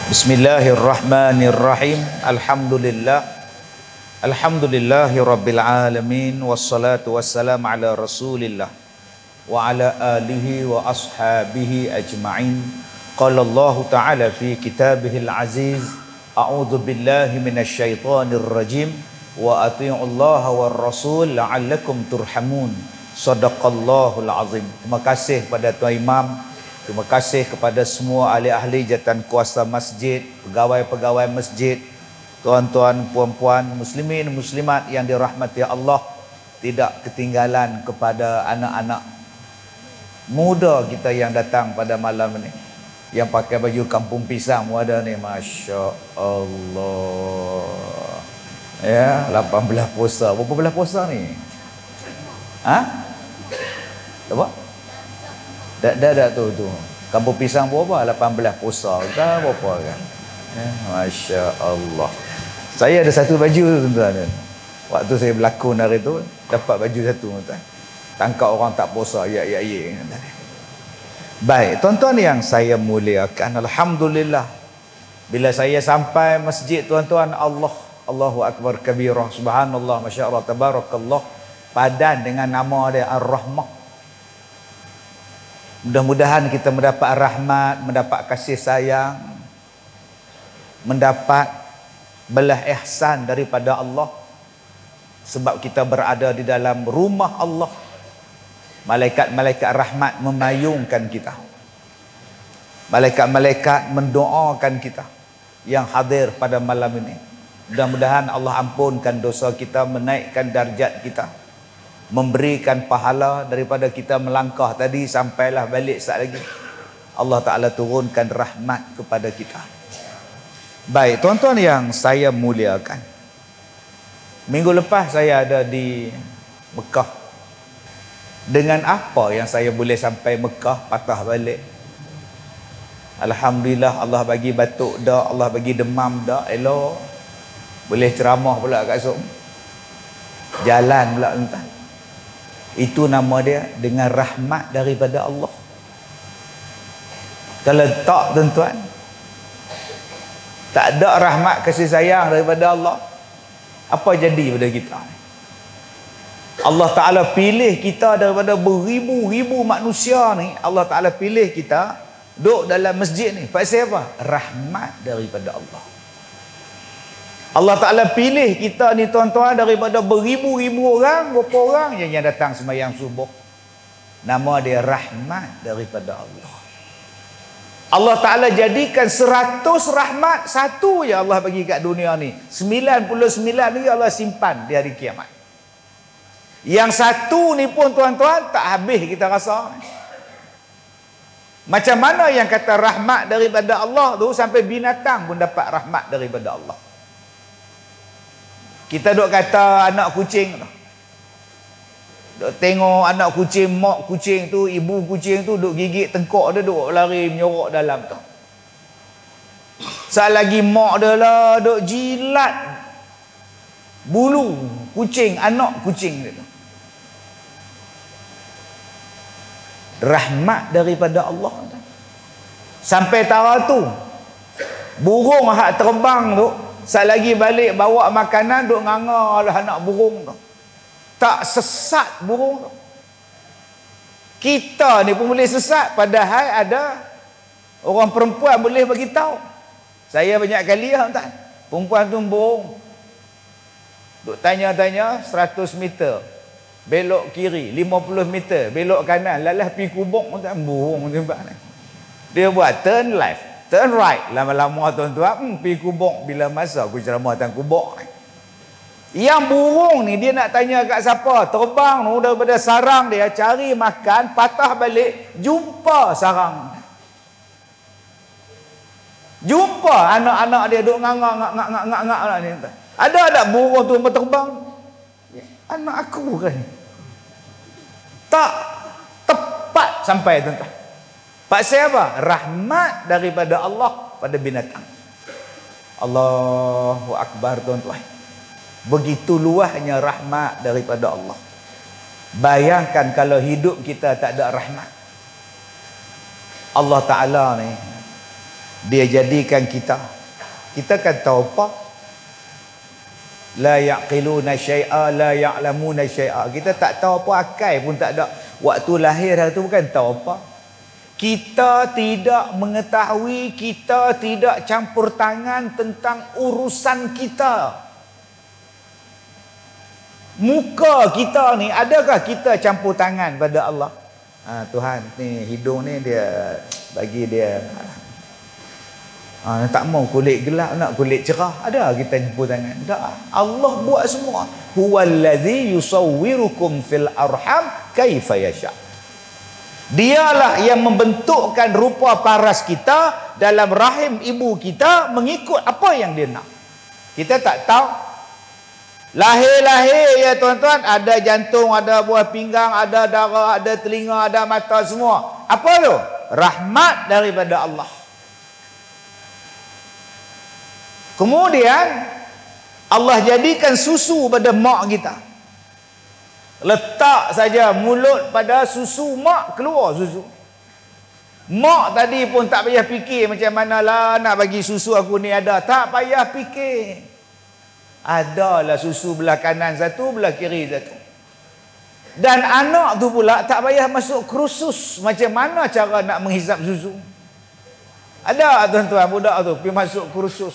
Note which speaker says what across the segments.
Speaker 1: Bismillahirrahmanirrahim. Alhamdulillahi rabbil alamin. Wassalatu wassalamu ala rasulillah wa ala alihi wa ashabihi ajma'in. Qala Allah ta'ala fi kitabihil aziz, a'udzu billahi minasy syaithanir rajim, wa atii'ullaha war rasul la'allakum turhamun. Shadaqallahul azim. Terima kasih pada Tuan Imam. Terima kasih kepada semua ahli-ahli jawatan kuasa masjid, pegawai-pegawai masjid, tuan-tuan, puan-puan, muslimin, muslimat yang dirahmati Allah. Tidak ketinggalan kepada anak-anak muda kita yang datang pada malam ini, yang pakai baju kampung pisang ada ni, Masya Allah. Ya, 18 puasa. Berapa belah puasa ni? Ha? Apa? Dah tu kampung pisang berapa? 18 puasa ke berapa kan? Ya, Masya Allah. Saya ada satu baju tuan-tuan. Waktu saya berlakon hari tu dapat baju satu tuan. Tangkap orang tak puasa ya. Baik, tuan-tuan yang saya muliakan, alhamdulillah bila saya sampai masjid tuan-tuan, Allahu akbar kabirah, subhanallah, masya-Allah, tabarakallah, padan dengan nama dia Ar-Rahmah. Mudah-mudahan kita mendapat rahmat, mendapat kasih sayang, mendapat belah ihsan daripada Allah, sebab kita berada di dalam rumah Allah. Malaikat-malaikat rahmat memayungkan kita, malaikat-malaikat mendoakan kita yang hadir pada malam ini. Mudah-mudahan Allah ampunkan dosa kita, menaikkan darjat kita, memberikan pahala daripada kita melangkah tadi sampailah balik saat lagi. Allah Ta'ala turunkan rahmat kepada kita. Baik, tuan-tuan yang saya muliakan, minggu lepas saya ada di Mekah. Dengan apa yang saya boleh sampai Mekah patah balik? Alhamdulillah, Allah bagi batuk dak, Allah bagi demam dak, elok. Boleh ceramah pula kat sok. Jalan pula tuan. Itu nama dia dengan rahmat daripada Allah. Kalau tak tuan-tuan, tak ada rahmat kasih sayang daripada Allah, apa jadi pada kita? Allah Ta'ala pilih kita daripada beribu-ribu manusia ni. Allah Ta'ala pilih kita duduk dalam masjid ni. Pasal apa? Rahmat daripada Allah. Allah Ta'ala pilih kita ni tuan-tuan daripada beribu-ribu orang. Berapa orang yang datang sembahyang subuh? Nama dia rahmat daripada Allah. Allah Ta'ala jadikan 100 rahmat, satu je Allah bagi kat dunia ni. 99 ni Allah simpan di hari kiamat. Yang satu ni pun tuan-tuan tak habis kita rasa. Macam mana yang kata rahmat daripada Allah tu, sampai binatang pun dapat rahmat daripada Allah. Kita duk kata anak kucing tu, duk tengok anak kucing, mak kucing tu, ibu kucing tu duk gigit tengkok dia, duk lari menyorok dalam tu. Saat lagi mak dia lah duk jilat bulu kucing, anak kucing dia tu. Rahmat daripada Allah. Sampai tara tu burung hak terbang tu, saat lagi balik bawa makanan, duk nganga lah anak burung tu. Tak sesat burung tu. Kita ni pun boleh sesat, padahal ada orang perempuan boleh bagi tahu. Saya banyak kali tuan, perempuan tu burung duk tanya-tanya 100 meter belok kiri, 50 meter belok kanan, lalah pi kubuk tuan, burung tembak ni. Dia buat turn left, turn right, lama-lama tuan-tuan pi kubuk. Bila masa aku ceramah tentang kubuk, yang burung ni dia nak tanya kat siapa, terbang tu daripada sarang dia, cari makan, patah balik jumpa sarang, jumpa anak-anak dia duk ngak ni. Ada tak burung tu terbang? Anak aku kan. Tak tepat sampai tuan-tuan. Pasal apa? Rahmat daripada Allah pada binatang. Allahu akbar tuan-tuan. Begitu luasnya rahmat daripada Allah. Bayangkan kalau hidup kita tak ada rahmat. Allah Ta'ala ni Dia jadikan kita kan tahu apa? La yaqiluna syai'a, la ya'lamuna syai'a. Kita tak tahu apa, akal pun tak ada. Waktu lahir tu bukan tahu apa. Kita tidak mengetahui, kita tidak campur tangan tentang urusan kita. Muka kita ni, adakah kita campur tangan pada Allah? Tuhan ni hidung ni dia bagi dia tak mau kulit gelap, nak kulit cerah, ada kita campur tangan? Tak. Allah buat semua. Huwallazi yusawwirukum fil arham kaifa yasha. Dialah yang membentukkan rupa paras kita dalam rahim ibu kita mengikut apa yang dia nak. Kita tak tahu. Lahir-lahir ya tuan-tuan, ada jantung, ada buah pinggang, ada darah, ada telinga, ada mata, semua. Apa tu? Rahmat daripada Allah. Kemudian Allah jadikan susu pada mak kita. Letak saja mulut pada susu mak, keluar susu. Mak tadi pun tak payah fikir macam manalah nak bagi susu aku ni ada. Tak payah fikir. Adalah susu belah kanan satu, belah kiri satu. Dan anak tu pula tak payah masuk kursus macam mana cara nak menghisap susu. Ada tuan-tuan budak tu pergi masuk kursus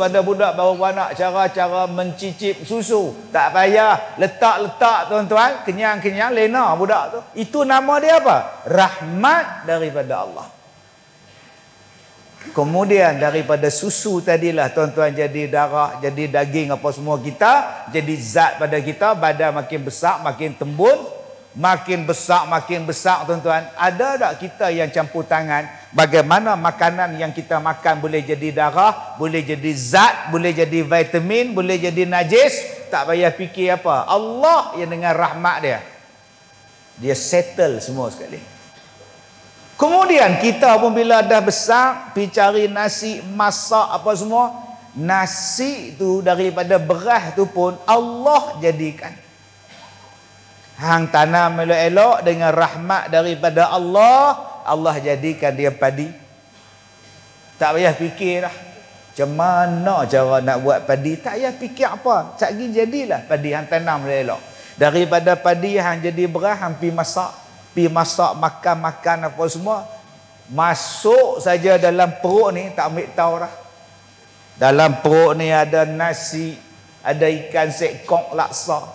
Speaker 1: pada budak baru beranak, cara mencicip susu. Tak payah letak-letak tuan-tuan, kenyang-kenyang lena budak tu. Itu nama dia apa? Rahmat daripada Allah. Kemudian daripada susu tadilah tuan-tuan jadi darah, jadi daging apa semua kita, jadi zat pada kita, badan makin besar, makin tembun, makin besar tuan-tuan. Ada tak kita yang campur tangan bagaimana makanan yang kita makan boleh jadi darah, boleh jadi zat, boleh jadi vitamin, boleh jadi najis? Tak payah fikir apa. Allah yang dengan rahmat dia settle semua sekali. Kemudian kita pun bila dah besar, pergi cari nasi, masak apa semua. Nasi tu daripada beras tu pun Allah jadikan. Hang tanam elok-elok dengan rahmat daripada Allah, Allah jadikan dia padi. Tak payah fikir dah. Macam mana cara nak buat padi? Tak payah fikir apa. Sekejap jadilah padi hang tanam elok. Daripada padi hang jadi beras, hang pergi masak, makan apa semua. Masuk saja dalam perut ni tak ambil tahu dah. Dalam perut ni ada nasi, ada ikan sekok laksa,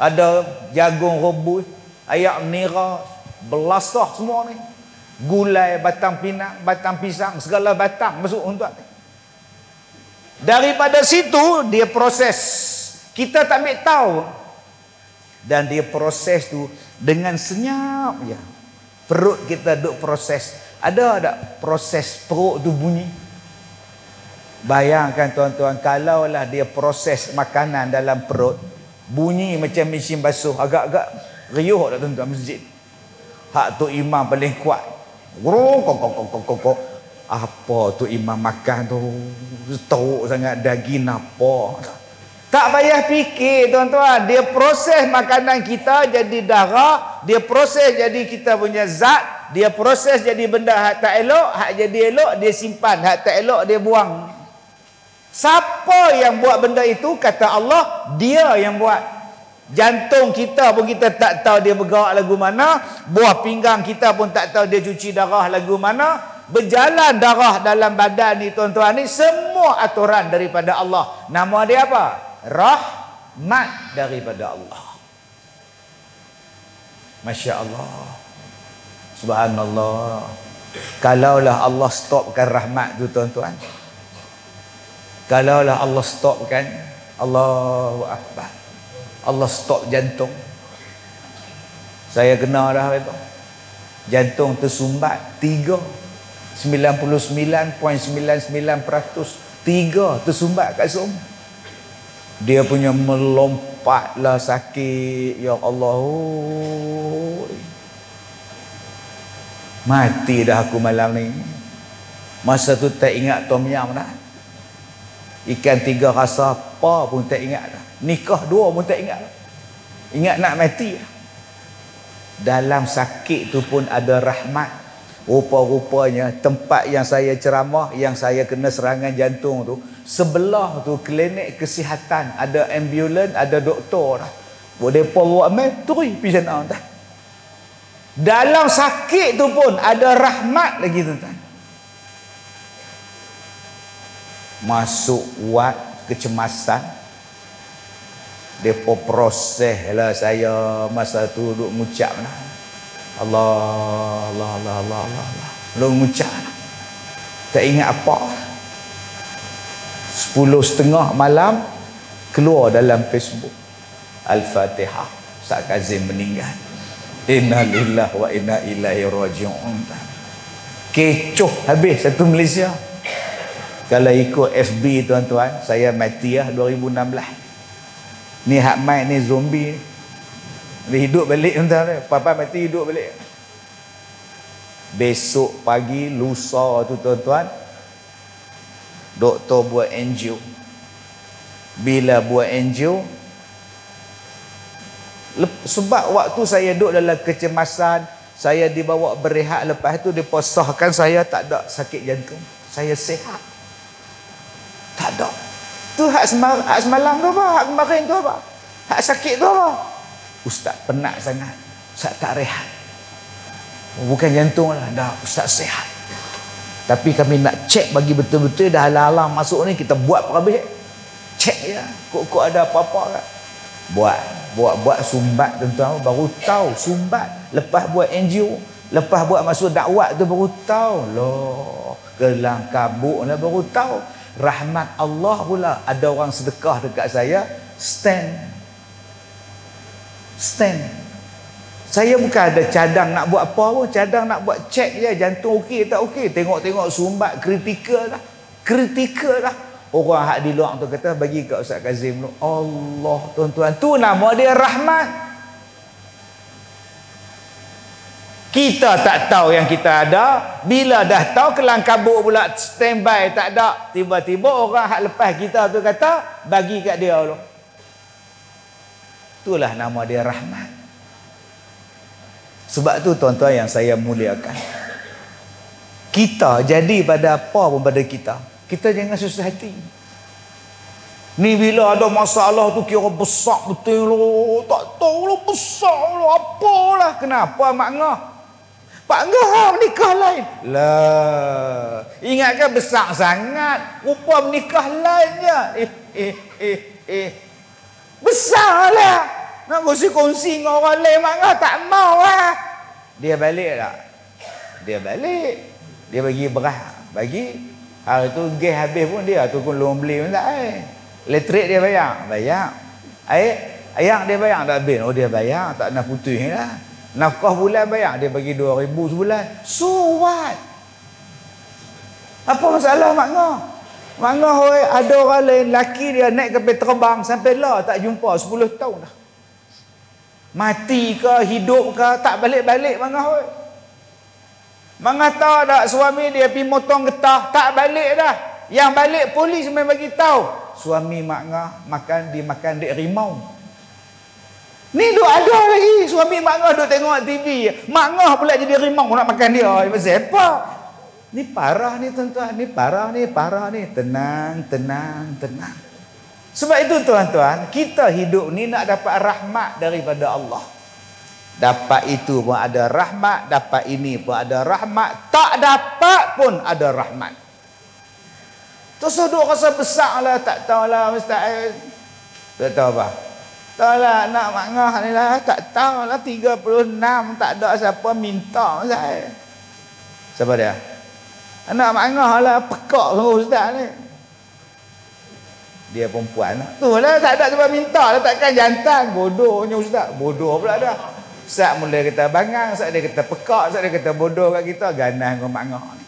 Speaker 1: ada jagung rebus, ayam nira, belasah semua ni. Gulai, batang pinang, batang pisang, segala batang masuk untuk ni. Daripada situ dia proses. Kita tak ambil tahu. Dan dia proses tu dengan senyap je. Perut kita duk proses. Ada tak proses perut tu bunyi? Bayangkan tuan-tuan, kalaulah dia proses makanan dalam perut, bunyi macam mesin basuh, agak-agak riuh tak tuan-tuan masjid. Hak tu imam paling kuat. Apa tu imam makan tu? Teruk sangat daging apa? Tak payah fikir tuan-tuan. Dia proses makanan kita jadi darah. Dia proses jadi kita punya zat. Dia proses jadi benda hak tak elok. Hak jadi elok dia simpan. Hak tak elok dia buang. Siapa yang buat benda itu? Kata Allah, dia yang buat. Jantung kita pun kita tak tahu dia bergerak lagu mana. Buah pinggang kita pun tak tahu dia cuci darah lagu mana. Berjalan darah dalam badan ni tuan-tuan ni, semua aturan daripada Allah. Nama dia apa? Rahmat daripada Allah. Masya Allah, subhanallah. Kalaulah Allah stopkan rahmat tu tuan-tuan, kalaulah Allah stopkan, Allahu Akbar, Allah stop jantung. Saya kena dah itu. Jantung tersumbat 99.99% 3 tersumbat kat semua. Dia punya melompatlah sakit. Ya Allah, mati dah aku malam ni. Masa tu tak ingat tom yam dah. Ikan 3 rasa apa pun tak ingat dah. Nikah 2 pun tak ingat dah. Ingat nak mati dah. Dalam sakit tu pun ada rahmat. Rupa-rupanya tempat yang saya ceramah, yang saya kena serangan jantung tu, sebelah tu klinik kesihatan, ada ambulans, ada doktor dah. Boleh bawa mai turun pergi sana dah. Dalam sakit tu pun ada rahmat lagi tuan-tuan. Masuk wad kecemasan, depa proses lah saya masa tu duk ngucap lah. Allah, Allah, Allah, Allah, Allah, Allah. Lu ngucap lah. Tak ingat apa. 10:30 malam keluar dalam Facebook Al-Fatihah, Ustaz Kazim meninggal. Inna lillahi wa inna ilaihi raji'un. Kecoh habis satu Malaysia. Kalau ikut FB tuan-tuan, saya mati lah 2016. Ni hak mai ni zombie ni. Dia hidup balik tuan-tuan. Papa mati hidup balik. Besok pagi lusa tu tuan-tuan, doktor buat angio. Bila buat angio, sebab waktu saya duduk dalam kecemasan, saya dibawa berehat. Lepas tu dia sahkan saya tak ada sakit jantung, saya sihat. Tak ada. Tu hak semalam tu apa? Hak kemarin tu apa? Hak sakit tu apa? Ustaz penat sangat, Ustaz tak rehat. Bukan jantung lah, dah Ustaz sihat. Tapi kami nak cek bagi betul-betul dah halang-halang masuk ni, kita buat perhabis. Cek ya, kok ada apa-apa kan? Buat sumbat tuan-tuan, baru tahu sumbat. Lepas buat NGO, lepas buat masuk dakwat tu baru tahu. Loh, kelang kabut lah baru tahu. Rahmat Allah pula, ada orang sedekah dekat saya, stand. Saya bukan ada cadang nak buat apa pun, cadang nak buat cek je jantung okey tak okey, tengok sumbat kritikal lah. Orang hak di luar tu kata bagi kat Ustaz Kazim tu. Allah tuan-tuan, tu nama dia rahmat. Kita tak tahu yang kita ada, bila dah tahu kelang kabut pula standby tak ada, tiba-tiba orang hak lepas kita tu kata bagi kat dia tu. Itulah nama dia rahmat. Sebab tu tuan-tuan yang saya muliakan, kita jadi pada apa pun pada kita jangan susah hati. Ni bila ada masalah tu kira besar betul lo, tak tahu lo besar lo apalah. Kenapa Mak Ngah? Pak Ngah menikah lain. Lah, ingatkan besar sangat, rupa menikah lainnya. Besar lah. Nak kongsi-kongsi dengan orang lain, Mak Ngah tak mau lah. Dia balik tak? Dia balik. Dia bagi beras. Bagi. Hari tu gas habis pun dia tu pun belum beli pun tak. Elektrik dia bayar. Air dia bayar tak habis. Oh dia bayar. Tak nak putih lah. Nafkah bulan bayar. Dia bagi 2,000 sebulan. So what? Apa masalah Mak Ngah? Mak Ngah ada orang lain, laki dia naik kapal terbang sampai lah tak jumpa 10 tahun dah. Mati ke hidup ke tak balik-balik Mak Ngah. Mak Ngah tahu tak suami dia pergi motong getah tak balik dah. Yang balik polis main bagi tahu suami Mak Ngah dimakan dek rimau. Ni duk ada lagi suami Mak Ngah duk tengok TV, Mak Ngah pula jadi rimau nak makan dia. Pasal apa? Ni parah ni tuan-tuan, ni parah ni. Tenang. Sebab itu tuan-tuan, kita hidup ni nak dapat rahmat daripada Allah. Dapat itu pun ada rahmat, dapat ini pun ada rahmat, tak dapat pun ada rahmat. Terus duk rasa besar lah, tak tahulah Ustaz. Tak tahu apa? Tahulah nak Mak Ngah ni lah, tak tahulah 36 tak ada siapa minta Ustaz. Siapa dia? Anak Mak Ngah lah, pekak sama Ustaz ni. Dia perempuan lah. Tu lah tak ada siapa minta lah, takkan jantan. Bodohnya Ustaz. Bodoh pula dah. Ustaz mula kata bangang, Ustaz dia kata pekak, Ustaz dia kata bodoh kat kita. Ganas dengan Mak Ngah ni.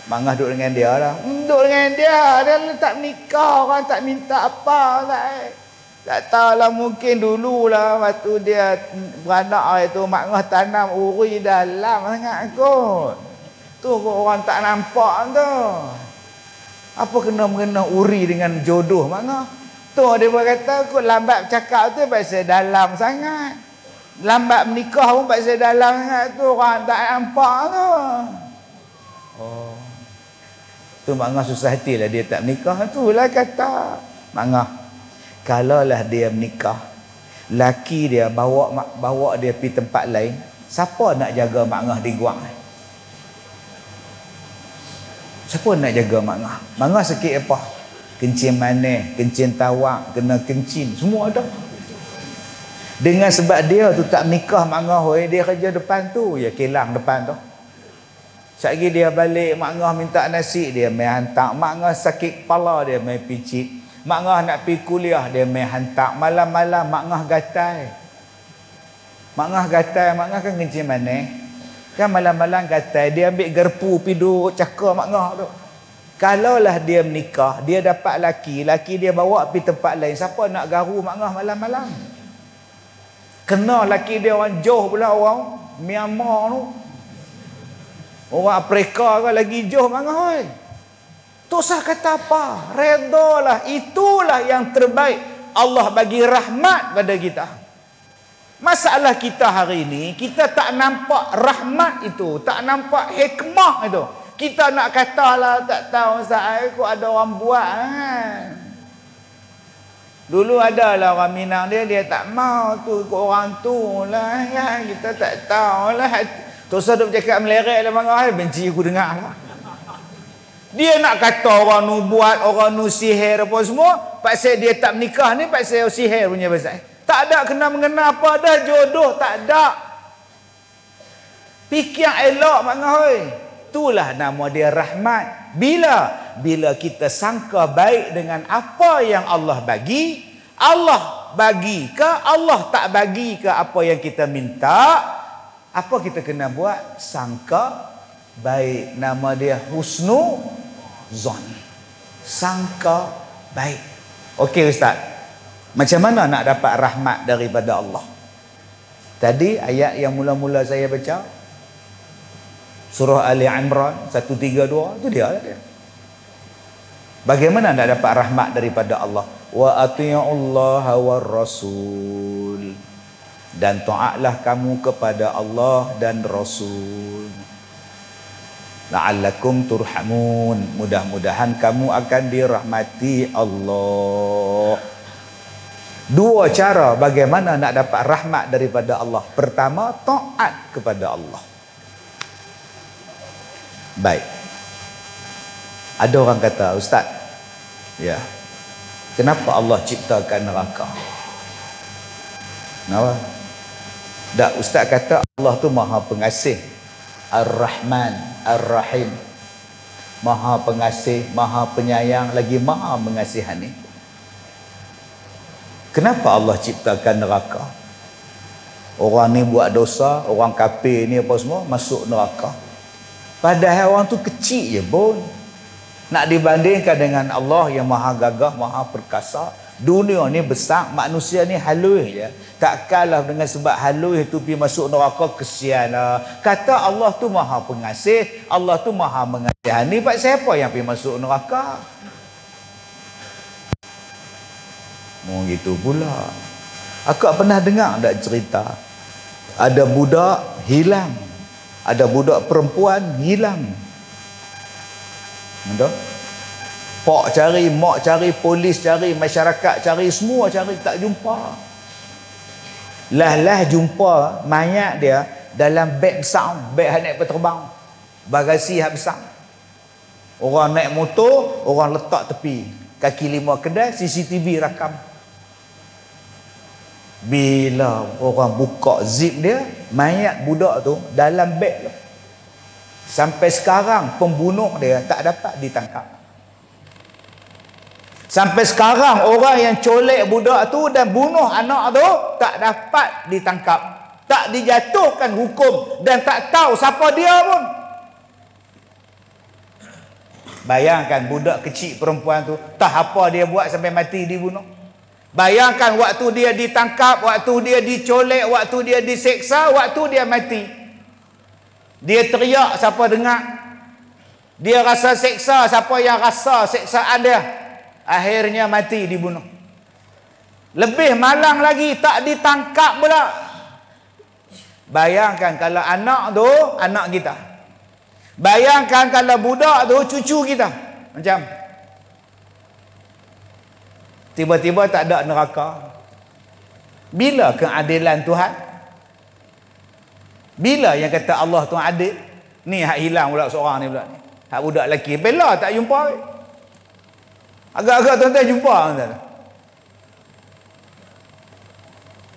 Speaker 1: Mak Ngah duduk dengan dia lah. Duduk dengan dia. Dia tak menikah, orang tak minta apa Ustaz. Tak tahulah, mungkin dululah waktu dia beranak itu Mak Ngah tanam uri dalam sangat kot. Tu orang tak nampak tu. Apa kena-mengena uri dengan jodoh Mak Ngah? Tu dia berkata kot lambat cakap tu pasal dalam sangat. Lambat menikah pun pasal dalam tu orang tak nampak tu. Oh. Tu Mak Ngah susah hati lah dia tak menikah. Itulah kata Mak Ngah. Kalaulah dia menikah, laki dia bawa dia pergi tempat lain, siapa nak jaga Mak Ngah di Guang? Siapa nak jaga Mak Ngah? Mak Ngah sakit apa? Kencing manis, kencing tawak, kena kencing, semua ada. Dengan sebab dia tu tak menikah Mak Ngah, dia kerja depan tu, ya kilang depan tu. Sekali dia balik, Mak Ngah minta nasi, dia main hantar. Mak Ngah sakit kepala, dia main picit. Mak Ngah nak pergi kuliah, dia main hantar. Malam-malam Mak Ngah gatai. Mak Ngah gatai, Mak Ngah kan kencing manis. Kan malam-malam gatai, dia ambil gerpu pergi duduk cakar Mak Ngah tu. Kalaulah dia menikah, dia dapat laki dia bawa pergi tempat lain, siapa nak garu Mak Ngah malam-malam? Kena laki dia orang jauh pula, orang Myanmar tu. Orang Afrika kan lagi jauh Mak Ngah. Tu sah kata apa? Redalah, itulah yang terbaik. Allah bagi rahmat pada kita. Masalah kita hari ini, kita tak nampak rahmat itu, tak nampak hikmah itu. Kita nak katalah tak tahu Ustaz, kok ada orang buat kan. Dulu ada lah orang Minang dia tak mau tu ikut orang tu lah kan. Kita tak tahu lah. Terus duk cakap melerek lah Mak Ngah, benci aku dengar lah. Dia nak kata orang nu buat, orang nu sihir apa semua, pasal dia tak menikah ni pasal sihir punya pasal. Tak ada kena mengena apa dah, jodoh tak ada. Fikir elok Mak Ngah. Itulah nama dia rahmat. Bila kita sangka baik dengan apa yang Allah bagi, Allah bagi ke, Allah tak bagi ke apa yang kita minta, apa kita kena buat? Sangka baik. Nama dia husnuzon. Sangka baik. Okey Ustaz, macam mana nak dapat rahmat daripada Allah? Tadi ayat yang mula-mula saya baca, surah Ali Imran 132, itu dia. Bagaimana nak dapat rahmat daripada Allah? Wa ati'ullaha war rasul. Dan taatlah kamu kepada Allah dan Rasul. La'allakum turhamun. Mudah-mudahan kamu akan dirahmati Allah. Dua cara bagaimana nak dapat rahmat daripada Allah. Pertama, taat kepada Allah. Baik. Ada orang kata, Ustaz, ya, kenapa Allah ciptakan neraka? Kenapa? Tak, Ustaz kata Allah tu Maha Pengasih, Ar-Rahman, Ar-Rahim. Maha Pengasih, Maha Penyayang, lagi Maha Mengasihani. Kenapa Allah ciptakan neraka? Orang ni buat dosa, orang kafir ni apa semua masuk neraka. Padahal orang tu kecil je pun. Nak dibandingkan dengan Allah yang Maha Gagah, Maha Perkasa. Dunia ni besar, manusia ni halus je. Tak kalah dengan sebab halus itu pergi masuk neraka, kesian lah. Kata Allah tu Maha Pengasih, Allah tu Maha Mengasihani. Pak siapa yang pergi masuk neraka? Gitu pula. Aku pernah dengar tak cerita, ada budak hilang, ada budak perempuan hilang. Ada? Pak cari, mak cari, polis cari, masyarakat cari, semua cari, tak jumpa. Lah jumpa mayat dia dalam beg besar, beg naik peterbang, bagasi hak besar. Orang naik motor, orang letak tepi, kaki 5 kedai, CCTV rakam. Bila orang buka zip dia, mayat budak tu dalam beg tu. Sampai sekarang pembunuh dia tak dapat ditangkap. Sampai sekarang orang yang colek budak tu dan bunuh anak tu tak dapat ditangkap, tak dijatuhkan hukum, dan tak tahu siapa dia pun. Bayangkan budak kecil perempuan tu, tak apa dia buat sampai mati dibunuh. Bayangkan waktu dia ditangkap, waktu dia dicolek, waktu dia diseksa, waktu dia mati. Dia teriak, siapa dengar? Dia rasa seksa, siapa yang rasa seksaan dia? Akhirnya mati dibunuh. Lebih malang lagi, tak ditangkap pula. Bayangkan kalau anak tu anak kita. Bayangkan kalau budak tu cucu kita. Macam tiba-tiba tak ada neraka. Bila keadilan Tuhan? Bila yang kata Allah Tuhan adil? Ni hak hilang pula seorang ni pula ni. Hak budak lelaki bela tak jumpa. Agak-agak tuan-tuan jumpa tuan.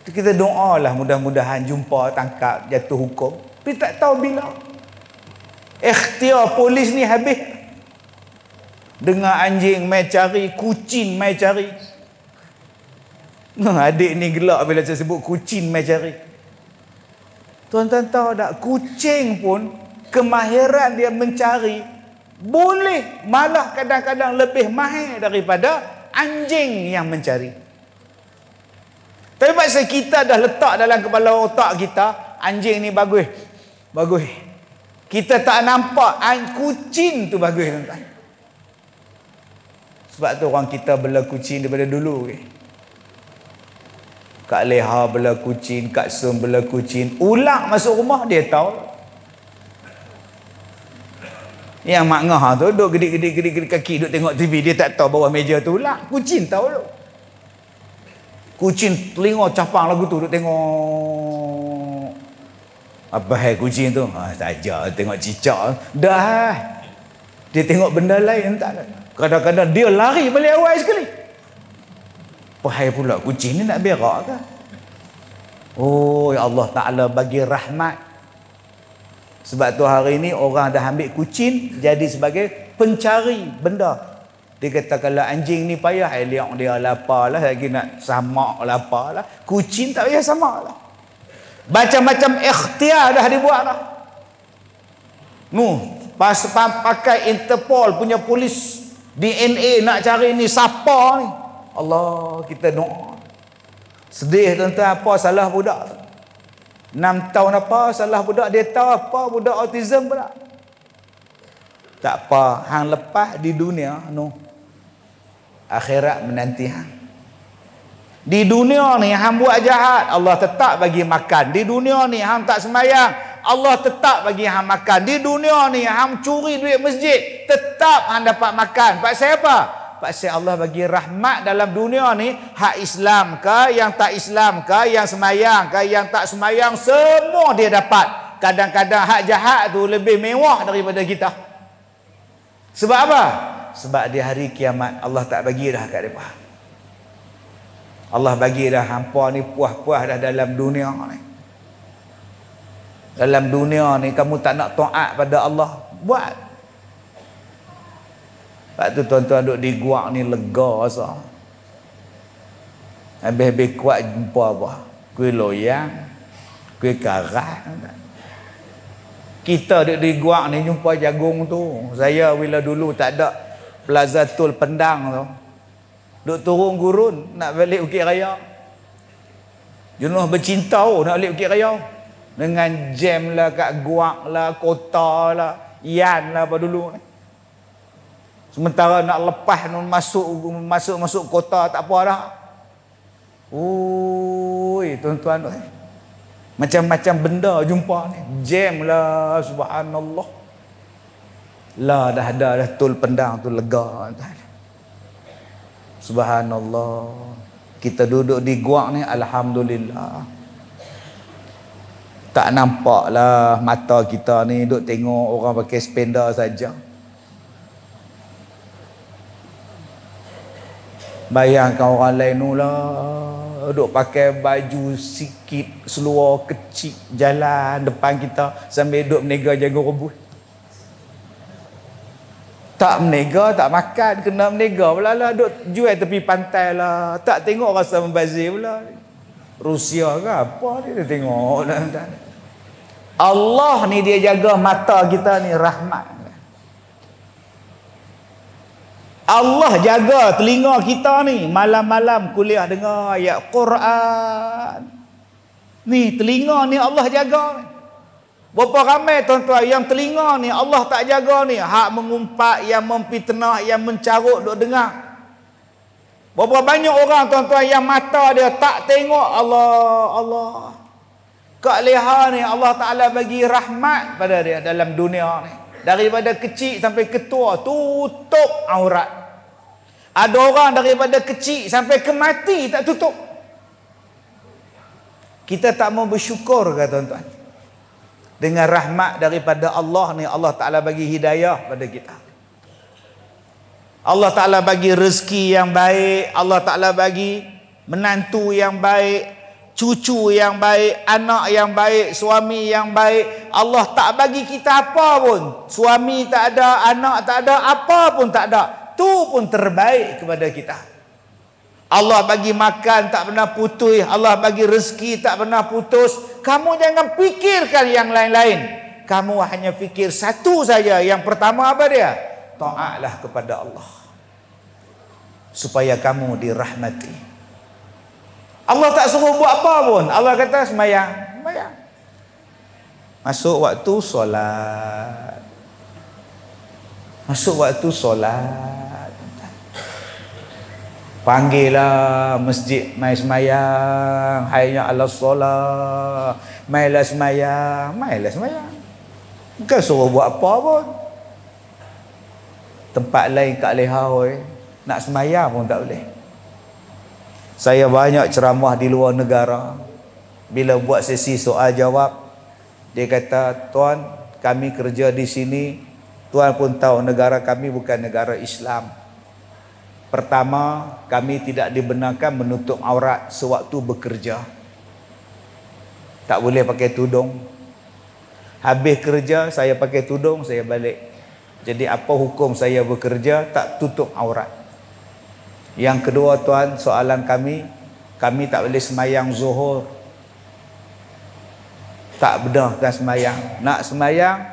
Speaker 1: Kita doalah mudah-mudahan jumpa, tangkap, jatuh hukum. Tapi tak tahu bila. Ikhtiar polis ni habis. Dengar anjing mai cari, kucing mai cari. Adik ni gelak bila saya sebut kucing mai cari. Tuan-tuan tahu tak, kucing pun kemahiran dia mencari boleh malah kadang-kadang lebih mahir daripada anjing yang mencari. Tapi pasal kita dah letak dalam kepala otak kita anjing ni bagus. Bagus. Kita tak nampak kucing tu bagus, tuan-tuan. Sebab tu orang kita bela kucing daripada dulu. Kak Leha bela kucing, Kak Sum bela kucing. Ulang masuk rumah dia tahu. Yang mak ngah tu duduk gedik kaki, duduk tengok TV, dia tak tahu bawah meja tu ulang. Kucing tahu tu. Kucing telinga capang lagu tu, duduk tengok. Apa hai kucing tu? Saja tengok cicak. Dah. Dia tengok benda lain tak. Kadang-kadang dia lari balik awal sekali. Wahai pula kucing ni nak berak ke? Oh, ya Allah Ta'ala bagi rahmat. Sebab tu hari ni orang dah ambil kucing jadi sebagai pencari benda. Dia kata kalau anjing ni payah, liak dia lapar lah, lagi nak samak lapar lah. Kucing tak payah samak lah. Macam-macam ikhtiar dah dibuat lah. Pakai Interpol punya polis DNA nak cari ni siapa ni. Allah, kita doa. Sedih tuan-tuan, apa salah budak? 6 tahun apa salah budak? Dia tahu apa budak autism pula. Tak apa, hang lepas di dunia akhirat menanti hang. Di dunia ni hang buat jahat, Allah tetap bagi makan. Di dunia ni hang tak sembahyang, Allah tetap bagi hang makan. Di dunia ni hang curi duit masjid, tetap hang dapat makan. Pasal apa? Pasal Allah bagi rahmat dalam dunia ni. Hak Islam ke, yang tak Islam ke, yang semayang ke, yang tak semayang, semua dia dapat. Kadang-kadang hak jahat tu lebih mewah daripada kita. Sebab apa? Sebab di hari kiamat Allah tak bagi dah kat mereka. Allah bagi dah hampa ni puas-puas dah dalam dunia ni. Dalam dunia ni kamu tak nak taat pada Allah, buat. Sebab tu tuan-tuan duduk di guak ni lega sah. Habis-habis kuat jumpa apa? Kuih loyang, kuih karat. Kita duduk di guak ni jumpa jagung tu. Saya bila dulu tak ada Plaza Tol Pendang tu, duduk turun gurun nak balik Bukit Raya. Jenuh bercinta nak balik Bukit Raya. Dengan jam lah kat guak lah, kota lah, Yan lah apa dulu ni. Sementara nak lepas masuk kota tak apa dah. Oi, tuan-tuan, macam-macam benda jumpa ni. Jam lah, subhanallah. Lah dah ada dah tol Pendang tu lega. Subhanallah. Kita duduk di guak ni alhamdulillah. Tak nampak lah mata kita ni duduk tengok orang pakai sepeda saja. Bayangkan orang lain tu lah duduk pakai baju sikit, seluar kecil, jalan depan kita sambil duduk menega jagung rebus. Tak menega, tak makan, kena menega pula lah, duduk jual tepi pantai lah. Tak tengok rasa membazir pula. Rusia ke apa dia tengok lah. Allah ni dia jaga mata kita ni, rahmat. Allah jaga telinga kita ni, malam-malam kuliah dengar ayat Quran. Ni telinga ni Allah jaga ni. Berapa ramai tuan-tuan yang telinga ni Allah tak jaga ni, hak mengumpat, yang memfitnah, yang mencarut duk dengar. Berapa banyak orang tuan-tuan yang mata dia tak tengok Allah. Kak Leha ni Allah Ta'ala bagi rahmat pada dia dalam dunia ni. Daripada kecil sampai ketua tutup aurat. Ada orang daripada kecil sampai ke mati tak tutup. Kita tak mau bersyukur ke tuan-tuan? Dengan rahmat daripada Allah ni, Allah Ta'ala bagi hidayah pada kita. Allah Ta'ala bagi rezeki yang baik, Allah Ta'ala bagi menantu yang baik, cucu yang baik, anak yang baik, suami yang baik. Allah tak bagi kita apa pun. Suami tak ada, anak tak ada, apa pun tak ada. Tu pun terbaik kepada kita. Allah bagi makan tak pernah putus, Allah bagi rezeki tak pernah putus. Kamu jangan fikirkan yang lain-lain. Kamu hanya fikir satu saja. Yang pertama apa dia? Taatlah kepada Allah, supaya kamu dirahmati. Allah tak suruh buat apa pun. Allah kata sembahyang, sembahyang. Masuk waktu solat, masuk waktu solat, panggillah masjid, mai sembahyang, hayya 'alas solat, mailah sembahyang, mailah sembahyang. Bukan suruh buat apa pun. Tempat lain kat Lehau nak sembahyang pun tak boleh. Saya banyak ceramah di luar negara. Bila buat sesi soal jawab, dia kata, tuan, kami kerja di sini, tuan pun tahu negara kami bukan negara Islam. Pertama, kami tidak dibenarkan menutup aurat sewaktu bekerja. Tak boleh pakai tudung. Habis kerja, saya pakai tudung, saya balik. Jadi apa hukum saya bekerja tak tutup aurat? Yang kedua tuan, soalan kami tak boleh semayang zuhur. Tak benarkan semayang. Nak semayang,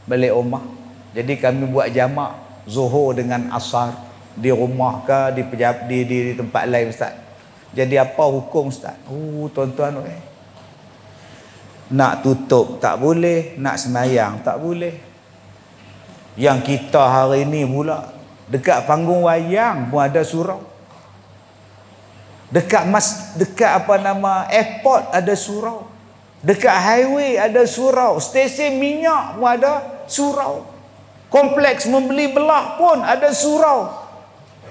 Speaker 1: balik rumah. Jadi kami buat jamak zuhur dengan asar. Di rumah ke, di tempat lain Ustaz. Jadi apa hukum Ustaz? Tuan-tuan, nak tutup tak boleh, nak semayang tak boleh. Yang kita hari ni pula, dekat panggung wayang pun ada surau. Dekat airport ada surau. Dekat highway ada surau. Stesen minyak pun ada surau. Kompleks membeli belah pun ada surau.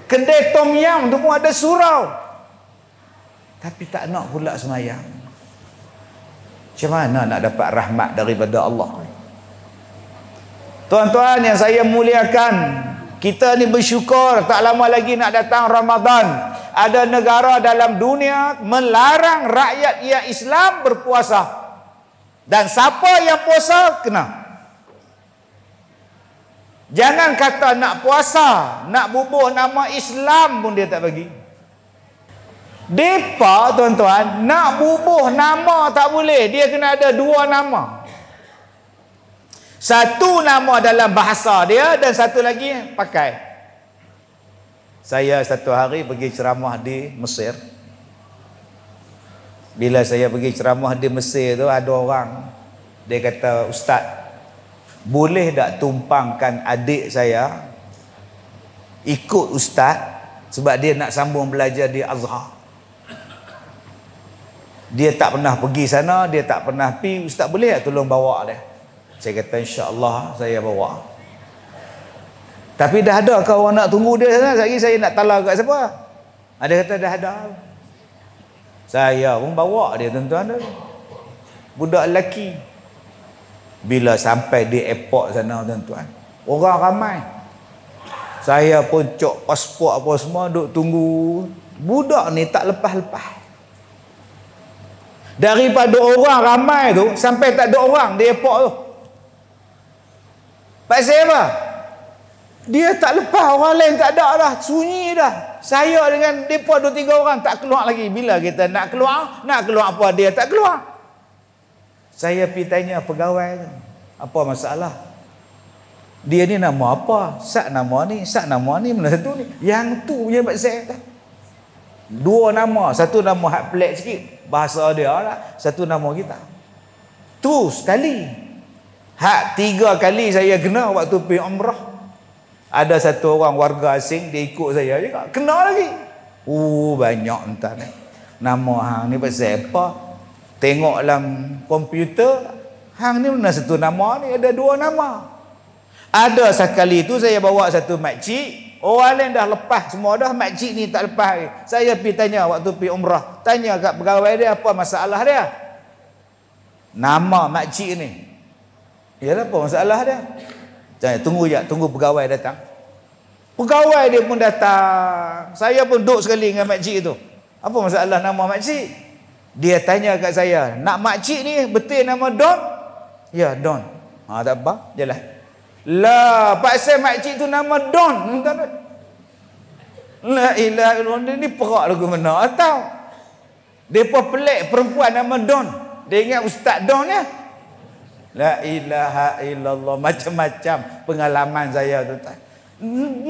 Speaker 1: Kedai tom yam tu pun ada surau. Tapi tak nak pula semayang. Macam mana nak dapat rahmat daripada Allah? Tuan-tuan yang saya muliakan, kita ni bersyukur tak lama lagi nak datang Ramadan. Ada negara dalam dunia melarang rakyat yang Islam berpuasa. Dan siapa yang puasa kena. Jangan kata nak puasa, nak bubuh nama Islam pun dia tak bagi. Depa tuan-tuan, nak bubuh nama tak boleh, dia kena ada dua nama. Satu nama dalam bahasa dia dan satu lagi pakai. Saya satu hari pergi ceramah di Mesir. Bila saya pergi ceramah di Mesir tu, ada orang, dia kata, Ustaz, boleh tak tumpangkan adik saya ikut Ustaz sebab dia nak sambung belajar di Azhar. Dia tak pernah pergi sana, dia tak pernah pergi. Ustaz boleh tak tolong bawa dia? Saya kata insya-Allah saya bawa. Tapi dah ada ke orang nak tunggu dia sana? Lagi saya nak tala kat siapa? Ada kata dah ada. Saya pun bawa dia tuan-tuan. Budak lelaki. Bila sampai di airport sana tuan-tuan, orang ramai. Saya pun cok pasport apa semua, duk tunggu. Budak ni tak lepas-lepas. Daripada orang ramai tu sampai tak ada orang di airport tu. Pasal apa? Dia tak lepas, orang lain tak ada dah, sunyi dah. Saya dengan depa 2-3 orang tak keluar lagi. Bila kita nak keluar apa dia tak keluar. Saya pergi tanya pegawai tu, apa masalah? Dia ni nama apa? Sak nama ni, mana satu ni? Yang tu punya pasal dah. 2 nama, satu nama hak pelik sikit, bahasa dia lah, satu nama kita. Tu sekali. Hak 3 kali saya kena waktu pergi umrah. Ada satu orang warga asing, dia ikut saya juga, kena lagi. Banyak entah ni. Nama hang ni pasal apa? tengok dalam komputer, hang ni mana satu nama ni, ada dua nama. Ada sekali tu saya bawa satu makcik, orang lain dah lepas semua dah, makcik ni tak lepas lagi. Saya pergi tanya waktu pergi umrah, tanya kat pegawai dia apa masalah dia. Nama makcik ni. Yalah apa masalah dia? Jangan tunggu je, tunggu pegawai datang. Pegawai dia pun datang. Saya pun duduk sekali dengan makcik tu. Apa masalah nama makcik? Dia tanya kat saya, nak makcik ni betul nama Don? Ya, Don. Tak apa, jalan. Lah, paksa makcik tu nama Don. La ilaha illallah, ni perak lagu mana tahu. Depa pelik perempuan nama Don. Dia ingat Ustaz Don ya. La ilaha illallah, macam-macam pengalaman saya tu.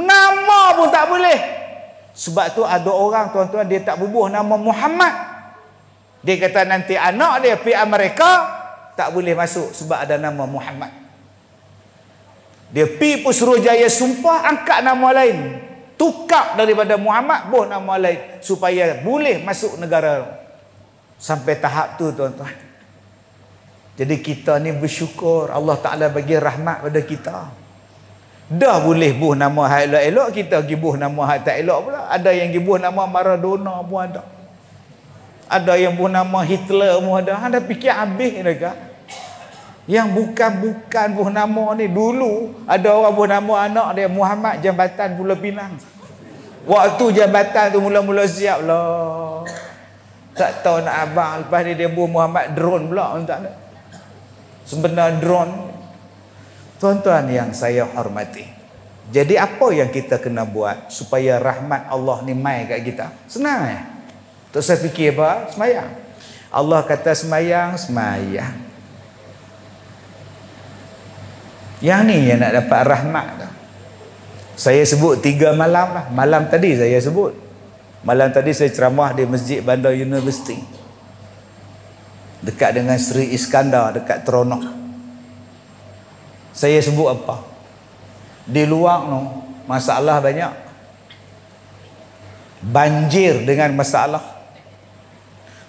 Speaker 1: Nama pun tak boleh. Sebab tu ada orang tuan-tuan dia tak bubuh nama Muhammad. Dia kata nanti anak dia pergi Amerika tak boleh masuk sebab ada nama Muhammad. Dia pergi Putrajaya sumpah angkat nama lain. Tukar daripada Muhammad buh nama lain supaya boleh masuk negara. Sampai tahap tu tuan-tuan. Jadi kita ni bersyukur Allah Ta'ala bagi rahmat pada kita. Dah boleh buh nama hak elok-elok, kita pergi buh nama hak tak elok pula. Ada yang pergi buh nama Maradona pun ada. Ada yang buh nama Hitler pun ada. Anda fikir habis mereka. Yang bukan-bukan buh nama ni. Dulu ada orang buh nama anak dia Muhammad Jambatan Pulau Pinang. Waktu jambatan tu mula-mula siap lah. Tak tahu nak abang. Lepas ni dia buh Muhammad Drone pula. Sebenar drone. Tuan-tuan yang saya hormati. Jadi apa yang kita kena buat supaya rahmat Allah ni mai kat kita? Senang tak saya fikir apa? Semayang. Allah kata semayang, semayang. Yang ni yang nak dapat rahmat tu. Saya sebut 3 malam lah. Malam tadi saya sebut. Malam tadi saya ceramah di Masjid Bandar University. Dekat dengan Sri Iskandar, dekat Teronok. Saya sebut apa? Di luar tu masalah banyak. Banjir dengan masalah.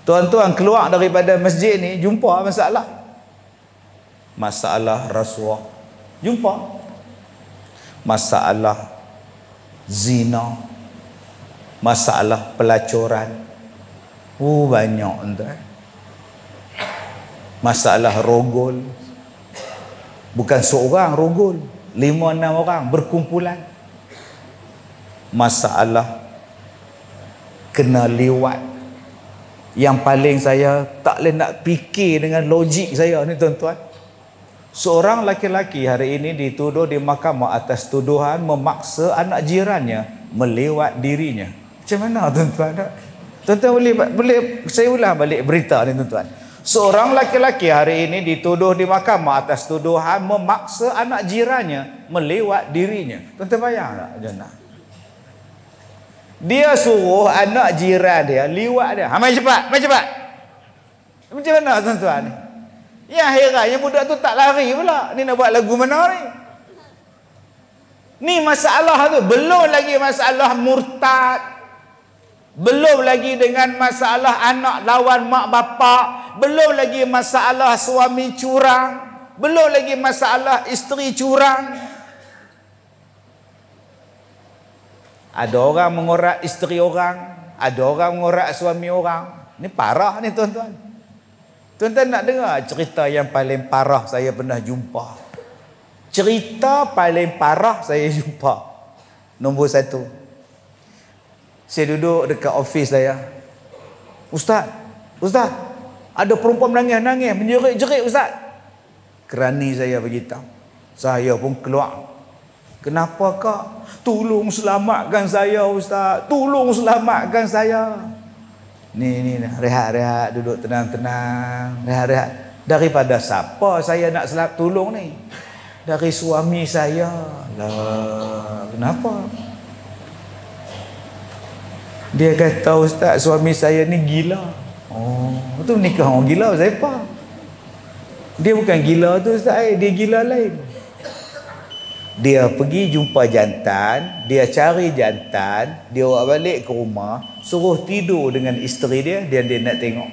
Speaker 1: Tuan-tuan keluar daripada masjid ni jumpa masalah. Masalah rasuah. Jumpa. Masalah zina. Masalah pelacuran. Banyak tuan. Masalah rogol. Bukan seorang rogol, 5-6 orang berkumpulan. Masalah kena lewat. Yang paling saya tak boleh nak fikir dengan logik saya ni tuan-tuan. Seorang laki-laki hari ini dituduh di mahkamah atas tuduhan memaksa anak jirannya melewat dirinya. Macam mana tuan-tuan? Tuan-tuan boleh saya ulang balik berita ni tuan-tuan. Seorang laki-laki hari ini dituduh di mahkamah atas tuduhan memaksa anak jirannya melewat dirinya. Tuan-tuan bayang tak? Jangan. Dia suruh anak jiran dia lewat dia. Mai cepat, mai cepat. Macam mana tuan-tuan ni? Yang herannya budak tu tak lari pula. Ni nak buat lagu mana ni? Ni masalah tu. Belum lagi masalah murtad. Belum lagi dengan masalah anak lawan mak bapak. Belum lagi masalah suami curang. Belum lagi masalah isteri curang. Ada orang mengorak isteri orang. Ada orang mengorak suami orang. Ini parah ni tuan-tuan. Tuan-tuan nak dengar cerita yang paling parah saya pernah jumpa. Cerita paling parah saya jumpa. Nombor 1. Saya duduk dekat office saya. Ustaz, ada perempuan menangis-nangis, menjerit-jerit Ustaz. Kerani saya beritahu. Saya pun keluar. Kenapa kak? Tolong selamatkan saya Ustaz. Tolong selamatkan saya. Ni rehat-rehat, duduk tenang-tenang, rehat-rehat. Daripada siapa saya nak tolong ni? Dari suami saya. Lah, kenapa? Dia kata Ustaz, suami saya ni gila. Oh, tu nikah orang gila siapa? Dia bukan gila tu Ustaz, dia gila lain. Dia pergi jumpa jantan, dia cari jantan, dia bawa balik ke rumah, suruh tidur dengan isteri dia, dia nak tengok.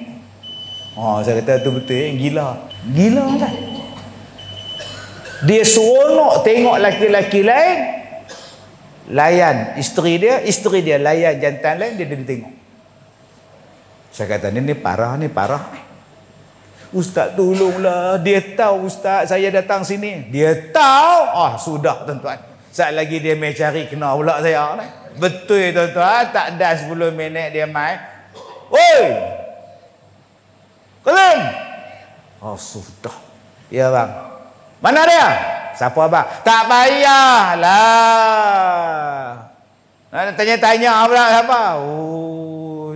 Speaker 1: Saya kata tu betul, gila. Gila kan? Dia seronok tengok laki-laki lain layan isteri dia layan jantan lain, dia tengok. Saya kata ni parah. Ustaz tolonglah, dia tahu ustaz saya datang sini. Dia tahu. Sudah tuan-tuan. Saat lagi dia mai cari kena pula saya ni. Betul tuan-tuan, tak ada 10 minit dia mai. Oi! Kelim! Sudah. Ya bang. Mana dia? Siapa abang? Tak payahlah. Tanya-tanya pula siapa?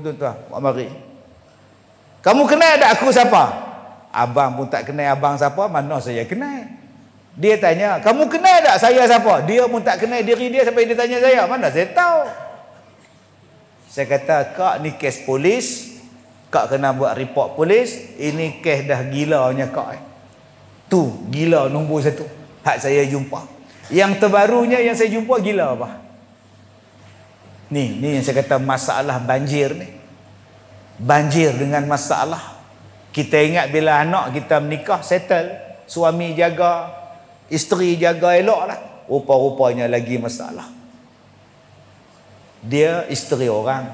Speaker 1: Tuan-tuan, mari. Kamu kenal tak aku siapa? Abang pun tak kenal abang siapa, mana saya kenal. Dia tanya, kamu kenal tak saya siapa? Dia pun tak kenal diri dia sampai dia tanya saya, mana saya tahu. Saya kata, kak ni kes polis, kak kena buat report polis. Ini kes dah gilanya kak. Tu gila nombor 1 hak saya jumpa. Yang terbarunya yang saya jumpa gila apa? Ni yang saya kata masalah banjir ni. Banjir dengan masalah. Kita ingat bila anak kita menikah settle, suami jaga, isteri jaga elok lah. Rupa-rupanya lagi masalah. Dia isteri orang,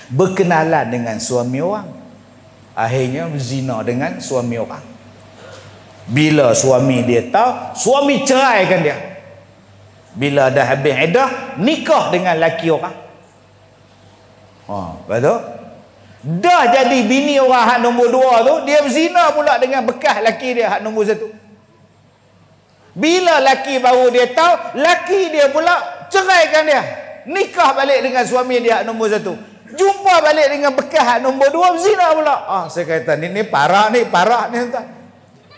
Speaker 1: berkenalan dengan suami orang, akhirnya berzina dengan suami orang. Bila suami dia tahu, suami ceraikan dia. Bila dah habis iddah, nikah dengan laki orang. Betul? Dah jadi bini orang hak nombor 2 tu, dia berzina pula dengan bekas laki dia hak nombor 1. Bila laki baru dia tahu, laki dia pula ceraikan dia, nikah balik dengan suami dia hak nombor 1. Jumpa balik dengan bekas hak nombor 2, berzina pula. Saya kata ni parah ni tuan.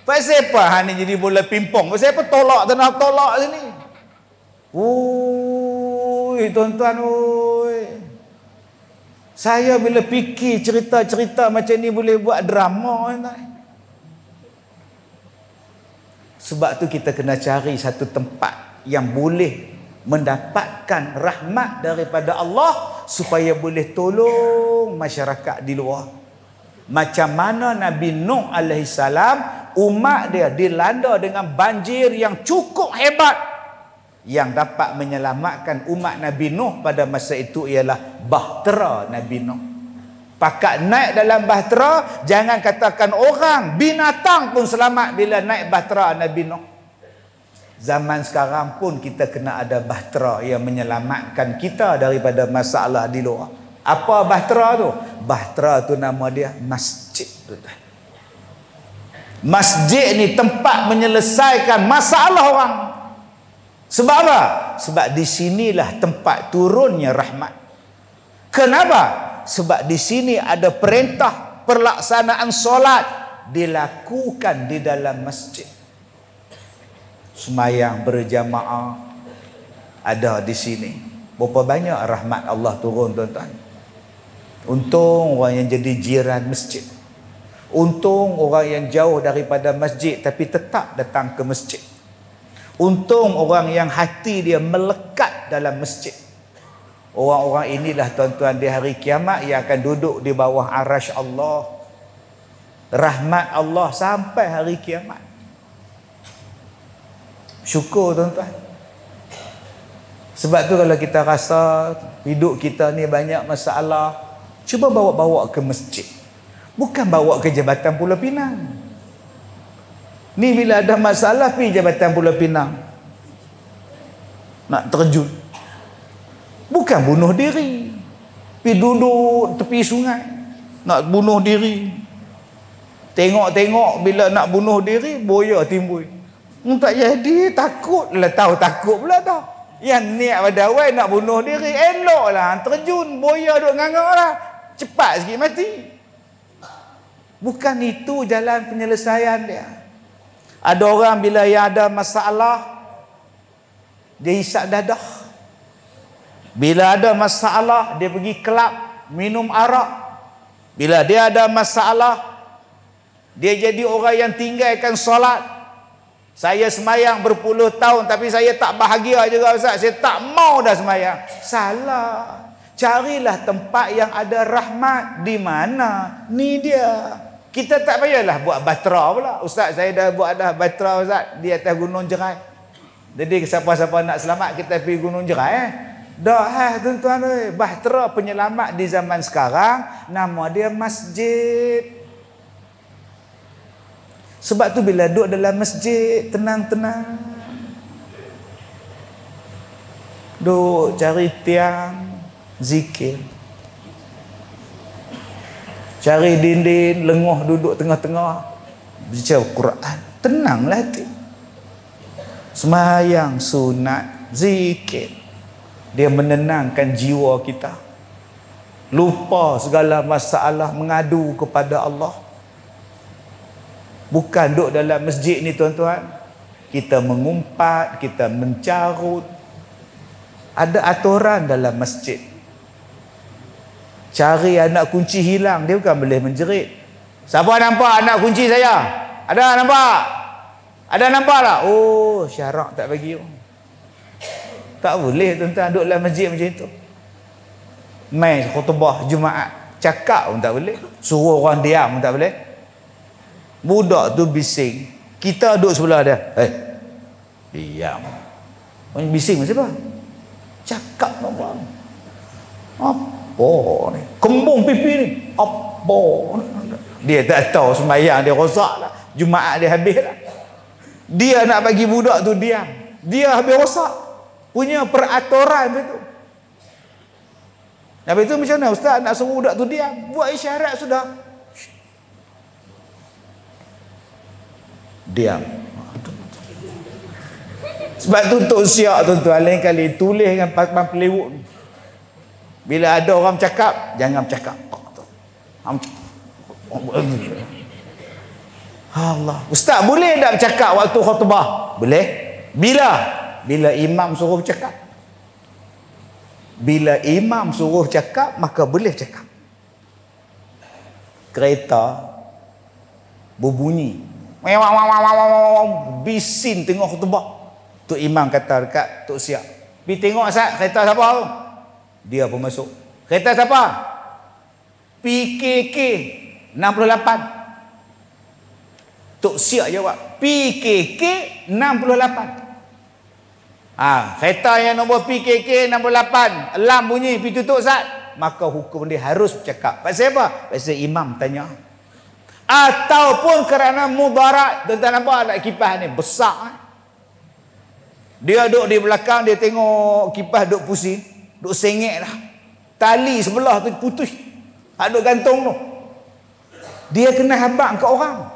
Speaker 1: Pasal apa hak ni jadi bola pimpong? Pasal apa tolak sini? Tuan-tuan. Saya bila fikir cerita-cerita macam ni boleh buat drama. Sebab tu kita kena cari satu tempat yang boleh mendapatkan rahmat daripada Allah supaya boleh tolong masyarakat di luar. Macam mana Nabi Nuh AS, umat dia dilanda dengan banjir yang cukup hebat. Yang dapat menyelamatkan umat Nabi Nuh pada masa itu ialah bahtera Nabi Nuh. Pakat naik dalam bahtera, jangan katakan orang, binatang pun selamat bila naik bahtera Nabi Nuh. Zaman sekarang pun kita kena ada bahtera yang menyelamatkan kita daripada masalah di luar. Apa bahtera tu? Bahtera tu nama dia masjid. Masjid ni tempat menyelesaikan masalah orang. Sebab apa? Sebab di sinilah tempat turunnya rahmat. Kenapa? Sebab di sini ada perintah pelaksanaan solat dilakukan di dalam masjid. Semayang berjamaah ada di sini. Berapa banyak rahmat Allah turun tuan-tuan. Untung orang yang jadi jiran masjid. Untung orang yang jauh daripada masjid tapi tetap datang ke masjid. Untung orang yang hati dia melekat dalam masjid. Orang-orang inilah tuan-tuan di hari kiamat yang akan duduk di bawah arasy Allah. Rahmat Allah sampai hari kiamat. Syukur tuan-tuan. Sebab tu kalau kita rasa hidup kita ni banyak masalah, cuba bawa-bawa ke masjid. Bukan bawa ke Jabatan Pulau Pinang. Ni bila ada masalah pergi Jabatan Pulau Pinang. Nak terjun. Bukan bunuh diri. Pergi duduk tepi sungai. Nak bunuh diri. Tengok-tengok bila nak bunuh diri, boya timbul. Tak jadi, takutlah tahu. Takut pula tahu. Yang niat pada awal nak bunuh diri, eloklah terjun. Boya duduk ngangak lah. Cepat sikit mati. Bukan itu jalan penyelesaian dia. Ada orang bila yang ada masalah, dia hisap dadah. Bila ada masalah, dia pergi kelab, minum arak. Bila dia ada masalah, dia jadi orang yang tinggalkan solat. Saya semayang berpuluh tahun, tapi saya tak bahagia juga Ustaz. Saya tak mau dah semayang. Salah. Carilah tempat yang ada rahmat. Di mana? Ni dia. Kita tak payahlah buat batra pula. Ustaz, saya dah buat dah batra Ustaz di atas Gunung Jerai. Jadi siapa-siapa nak selamat kita pergi Gunung Jerai. Dah tuan-tuan, bahtera penyelamat di zaman sekarang nama dia masjid. Sebab tu bila duduk dalam masjid tenang-tenang, duduk cari tiang zikir, cari dinding lenguh duduk tengah-tengah baca Quran, tenanglah hati. Semayang sunat, zikir, dia menenangkan jiwa kita, lupa segala masalah, mengadu kepada Allah. Bukan duduk dalam masjid ni tuan-tuan, kita mengumpat, kita mencarut. Ada aturan dalam masjid. Cari anak kunci hilang, dia bukan boleh menjerit. Siapa nampak anak kunci saya? Ada nampak? Ada nampak tak? Oh, syarak tak bagi. Tak boleh tuan-tuan duduk dalam masjid macam itu. Main khutbah Jumaat, cakap pun tak boleh. Suruh orang diam pun tak boleh. Budak tu bising, kita duduk sebelah dia. Diam. Orang bising macam apa? Cakap apa? Apa ni? Kembung pipi ni. Apa ni? Dia tak tahu sembahyang dia rosak lah. Jumaat dia habis lah. Dia nak bagi budak tu diam. Dia habis rosak. Punya peraturan begitu. Habis tu macam mana ustaz nak suruh budak tu diam? Buat isyarat sudah. Diam. Sebab tu Tok Siak tuan-tuan lain kali tulis dengan papan pelewuk. Bila ada orang cakap, jangan bercakap. Allah. Ustaz boleh tak bercakap waktu khutbah? Boleh. Bila? Bila imam suruh bercakap. Bila imam suruh cakap, maka boleh cakap. Kereta berbunyi, bising tengok khutbah. Tok imam kata dekat Tok Siak, pergi tengok Ustaz, kereta siapa tu? Dia pun masuk. Kereta siapa? PKK 68. Tok Siak jawab, PKK 68. Kereta yang nombor PKK 68, alarm bunyi, pergi tutup Ustaz. Maka hukum dia harus bercakap. Pasal apa? Pasal imam tanya. Ataupun kerana mudarat. Tuan-tuan nampak anak kipas ni besar. Dia duduk di belakang, dia tengok kipas duduk pusing, duduk sengit lah. Tali sebelah tu putus, duduk gantung tu. Dia kena habaq ke orang.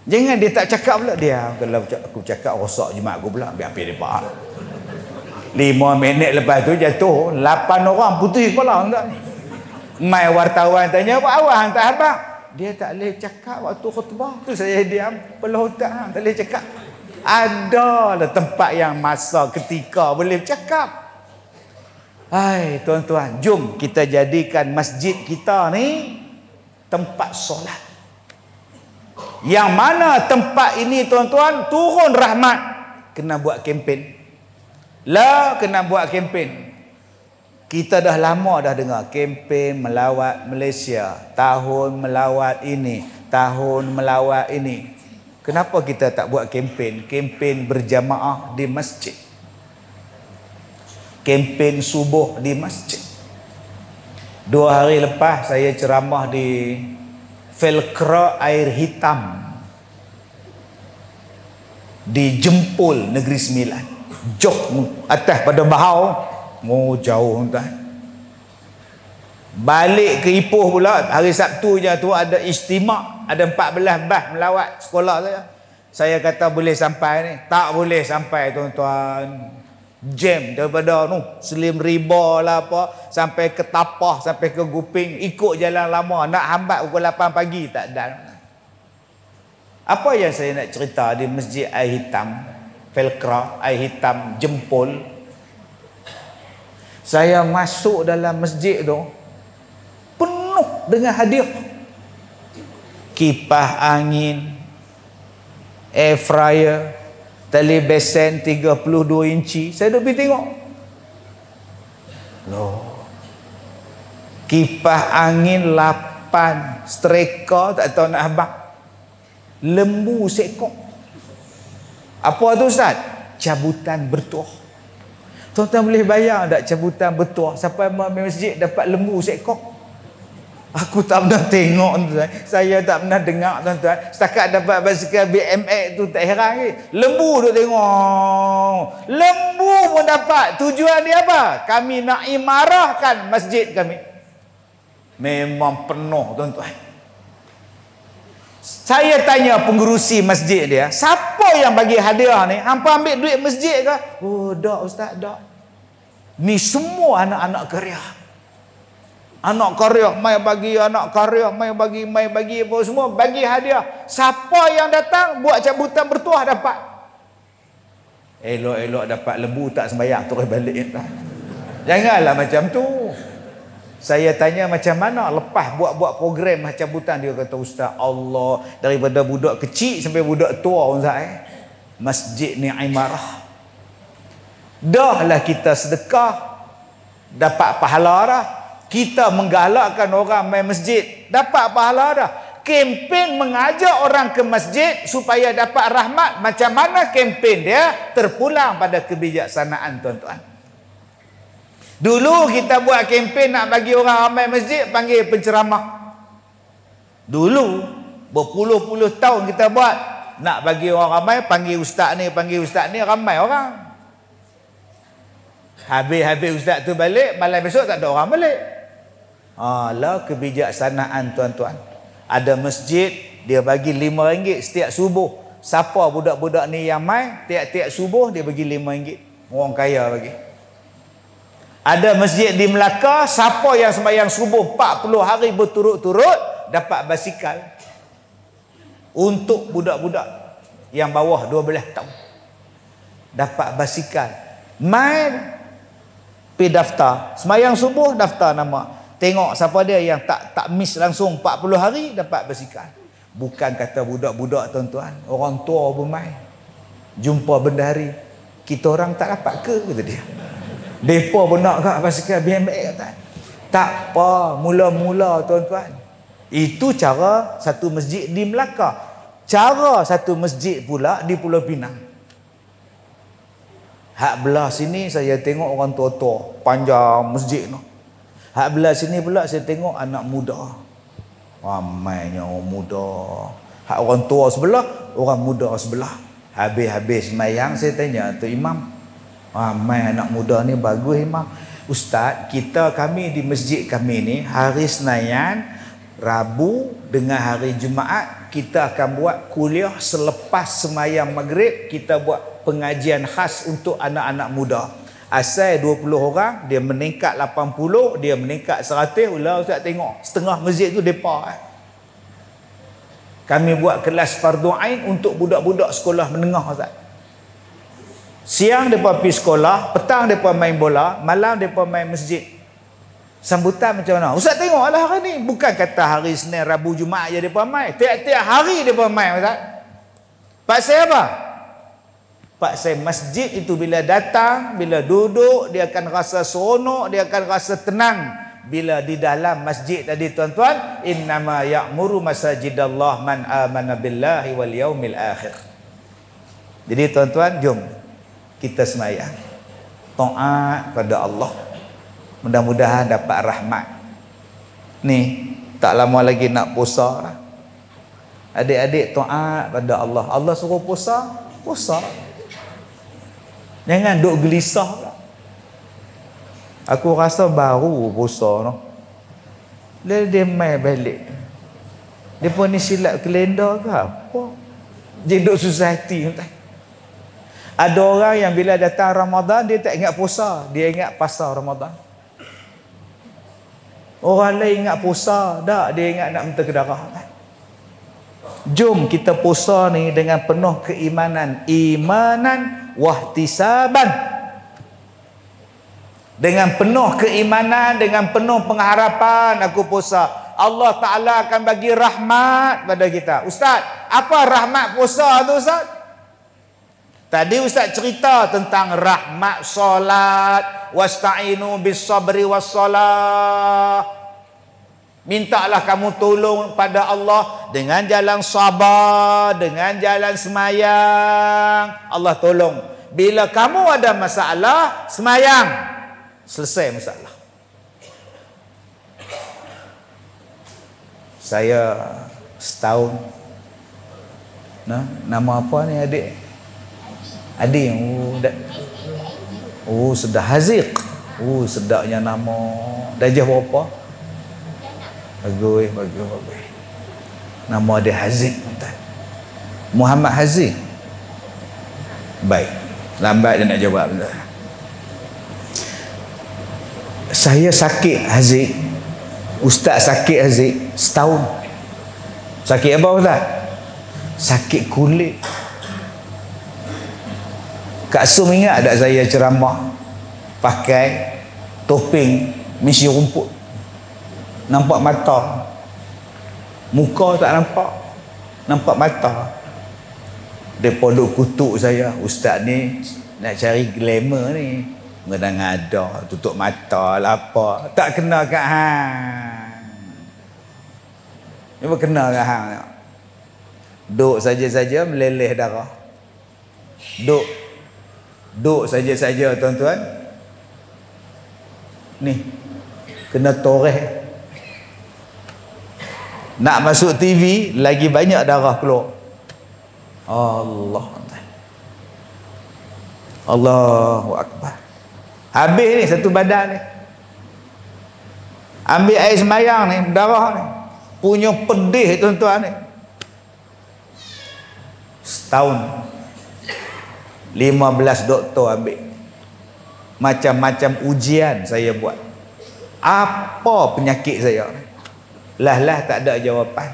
Speaker 1: Jangan dia tak cakap pula. Dia kalau aku cakap rosak jemaah aku pula, biar dia faham. 5 minit lepas tu jatuh 8 orang putus kepala. Mai wartawan tanya, apa awak hantar habaq? Dia tak boleh cakap waktu khutbah. Tu saya diam, pelah otak, tak boleh cakap. Adalah tempat yang masa ketika boleh bercakap. Hai tuan-tuan, jom kita jadikan masjid kita ni tempat solat. Yang mana tempat ini tuan-tuan turun rahmat. Kena buat kempen. Kena buat kempen. Kita dah lama dah dengar kempen melawat Malaysia, tahun melawat ini, tahun melawat ini. Kenapa kita tak buat kempen? Kempen berjamaah di masjid. Kempen subuh di masjid. 2 hari lepas saya ceramah di Velcro Air Hitam di Jempol, Negeri Sembilan. Jok atas pada Bahau. Jauh tuan. Balik ke Ipoh pula hari Sabtu je tu ada istimak, ada 14 bas melawat sekolah saya. Saya kata boleh sampai ni, tak boleh sampai tuan-tuan. Jam daripada Selim Riba lah apa sampai ke Tapah, sampai ke Guping, ikut jalan lama, nak hambat pukul 8 pagi tak ada. Apa yang saya nak cerita di Masjid Air Hitam, Velcro Air Hitam Jempol, saya masuk dalam masjid tu penuh dengan hadiah. Kipas angin, air fryer, tali besen 32 inci. Saya duduk pergi tengok. Loh. Kipas angin 8, striker tak tahu nak habaq. Lembu seekor. Apa tu Ustaz? Cabutan bertuah. Tuan-tuan boleh bayang tak cabutan bertuah sampai masjid dapat lembu seekor? Aku tak pernah tengok tuan-tuan. Saya tak pernah dengar tuan-tuan. Setakat dapat basikal BMX tu tak heran ke. Lembu tu tengok. Lembu pun dapat. Tujuan dia apa? Kami nak imarahkan masjid kami. Memang penuh tuan-tuan. Saya tanya pengurusi masjid dia, siapa yang bagi hadiah ni? Hampa ambil duit masjid ke? Oh, tak Ustaz, tak. Ni semua anak-anak karya. Anak karya, mai bagi anak karya, mai bagi apa semua, bagi hadiah. Siapa yang datang buat cabutan bertuah dapat. Elok-elok dapat lembu tak sembahyang terus balik. Janganlah macam tu. Saya tanya macam mana lepas buat program cabutan, dia kata Ustaz, Allah, daripada budak kecil sampai budak tua Ustaz, masjid ni imarah. Dahlah kita sedekah dapat pahala dah. Kita menggalakkan orang main masjid dapat pahala dah. Kempen mengajak orang ke masjid supaya dapat rahmat, macam mana kempen dia terpulang pada kebijaksanaan tuan-tuan. Dulu kita buat kempen nak bagi orang ramai masjid, panggil penceramah. Dulu berpuluh-puluh tahun kita buat, nak bagi orang ramai, panggil ustaz ni, ramai orang. Habis ustaz tu balik, malam besok tak ada orang balik. Alah kebijaksanaan tuan-tuan. Ada masjid dia bagi RM5 setiap subuh. Siapa budak-budak ni yang mai, tiap-tiap subuh dia bagi RM5. Orang kaya bagi. Ada masjid di Melaka, siapa yang sembahyang subuh 40 hari berturut-turut dapat basikal. Untuk budak-budak yang bawah 12 tahun dapat basikal. Mai pergi daftar, sembahyang subuh daftar nama. Tengok siapa dia yang tak miss langsung 40 hari dapat basikal. Bukan kata budak-budak tuan-tuan, orang tua pun mai. Jumpa bendahari, kita orang tak dapat ke kata dia. Depa pun nak kat basikal BMX kata. Tak apa, mula-mula tuan-tuan. Itu cara satu masjid di Melaka. Cara satu masjid pula di Pulau Pinang. Hak belah sini saya tengok orang tua-tua panjang masjid tu. Hak belah sini pula saya tengok anak muda. Ramainya orang muda. Hak orang tua sebelah, orang muda sebelah. Habis-habis sembahyang saya tanya tu imam, ramai anak muda ni bagus imam. Ustaz, kami di masjid kami ni hari Senayan, Rabu dengan hari Jumaat kita akan buat kuliah selepas sembahyang maghrib, kita buat pengajian khas untuk anak-anak muda. Asal 20 orang, dia meningkat 80, dia meningkat 100. Ulah Ustaz tengok, setengah masjid tu depa. Kami buat kelas fardu ain untuk budak-budak sekolah menengah Ustaz. Siang mereka pergi sekolah, petang mereka main bola, malam mereka main masjid. Sambutan macam mana? Ustaz tengoklah hari ni. Bukan kata hari Senin, Rabu, Jumaat je mereka main. Tiap-tiap hari mereka main Ustaz. Pasal apa? Pasal masjid itu bila datang, bila duduk, dia akan rasa seronok, dia akan rasa tenang. Bila di dalam masjid tadi tuan-tuan, innama ya'muru masajidallah man amana billahi wal yaumil akhir. Jadi tuan-tuan, jom kita sembahyang, taat pada Allah, mudah-mudahan dapat rahmat. Ni tak lama lagi nak puasa. Adik-adik taat pada Allah. Allah suruh puasa, puasa. Jangan duk gelisah pula. Aku rasa baru puasa no. Dia mai balik. Dia pun ni silap kalender ke apa? Dia duk society. Ada orang yang bila datang Ramadan dia tak ingat puasa, dia ingat pasal Ramadan. Orang lain ingat puasa, tak, dia ingat nak minta kedarah. Jom kita puasa ni dengan penuh keimanan, imanan wahtisaban. Dengan penuh keimanan, dengan penuh pengharapan aku puasa, Allah Ta'ala akan bagi rahmat pada kita. Ustaz, apa rahmat puasa tu Ustaz? Tadi Ustaz cerita tentang rahmat solat, wasta'inu bis sabri was salah. Mintalah kamu tolong pada Allah dengan jalan sabar, dengan jalan semayang. Allah tolong. Bila kamu ada masalah, semayang. Selesai masalah. Saya setahun. Nama apa ni adik? Adik. Sudah Haziq. Sedapnya nama. Darjah berapa? Bagus. Nama dia Haziq. Muhammad Haziq. Baik. Lambat dia nak jawab. Saya sakit Haziq. Ustaz sakit Haziq setahun. Sakit apa Ustaz? Sakit kulit. Kak Sum ingat tak saya ceramah pakai topeng misi rumput? Nampak mata. Muka tak nampak. Nampak mata. Depa duk kutuk saya, ustaz ni nak cari glamour ni. Ngada-ngada tutup mata lah apa. Tak kena kat hang. Ni kena kat hang. Duk saja-saja meleleh darah. Duk saja-saja tuan-tuan. Ni kena toreh. Nak masuk TV lagi banyak darah keluar. Allahu Akbar. Habis ni satu badan ni. Ambil air semayang ni, darah ni. Punya pedih tuan-tuan ni. Setahun 15 doktor ambil. Macam-macam ujian saya buat. Apa penyakit saya ni? Lah tak ada jawapan.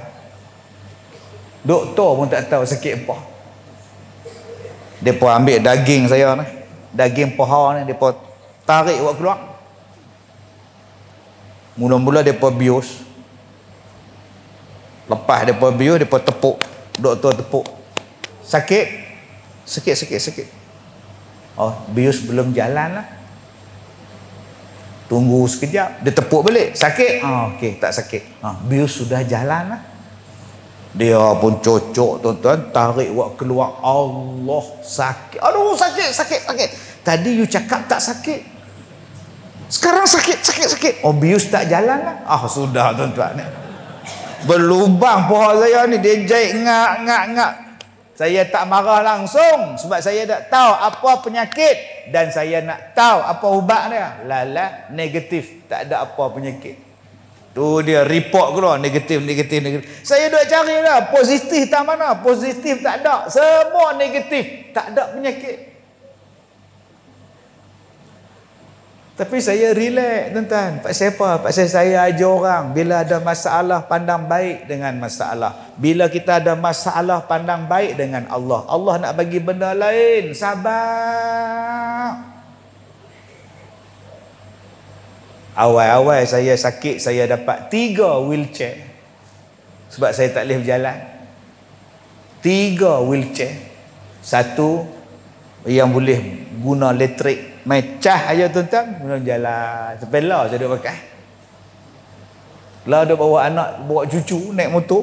Speaker 1: Doktor pun tak tahu sakit apa. Depa ambil daging saya ni, daging paha ni, depa tarik buat keluar. Mula-mula depa bius. Lepas depa bius, depa tepuk. Doktor tepuk. Sakit. Bius belum jalan lah. Tunggu sekejap, dia tepuk balik. Sakit? Okey, tak sakit. Bius sudah jalan lah. Dia pun cocok tuan-tuan, tarik buat keluar. Allah, sakit. Aduh, sakit. Tadi you cakap tak sakit. Sekarang sakit. Bius tak jalan lah. Sudah tuan-tuan. Berlubang paha saya ni, dia jahit ngak. Saya tak marah langsung sebab saya tak tahu apa penyakit dan saya nak tahu apa ubat dia. Lala negatif, tak ada apa penyakit. Tu dia report keluar negatif. Saya duk cari dah positif tak mana? Positif tak ada. Semua negatif, tak ada penyakit. Tapi saya relax tuan-tuan. Pasal apa? Pasal saya ajar orang bila ada masalah pandang baik dengan masalah. Bila kita ada masalah pandang baik dengan Allah. Allah nak bagi benda lain. Sabar. Awal-awal saya sakit, saya dapat 3 wheelchair. Sebab saya tak boleh berjalan. 3 wheelchair. Satu yang boleh guna elektrik. Main cah aja tuan-tuan, belum jalan. Sepela saya duk pakai. Lah duk bawa anak, bawa cucu naik motor.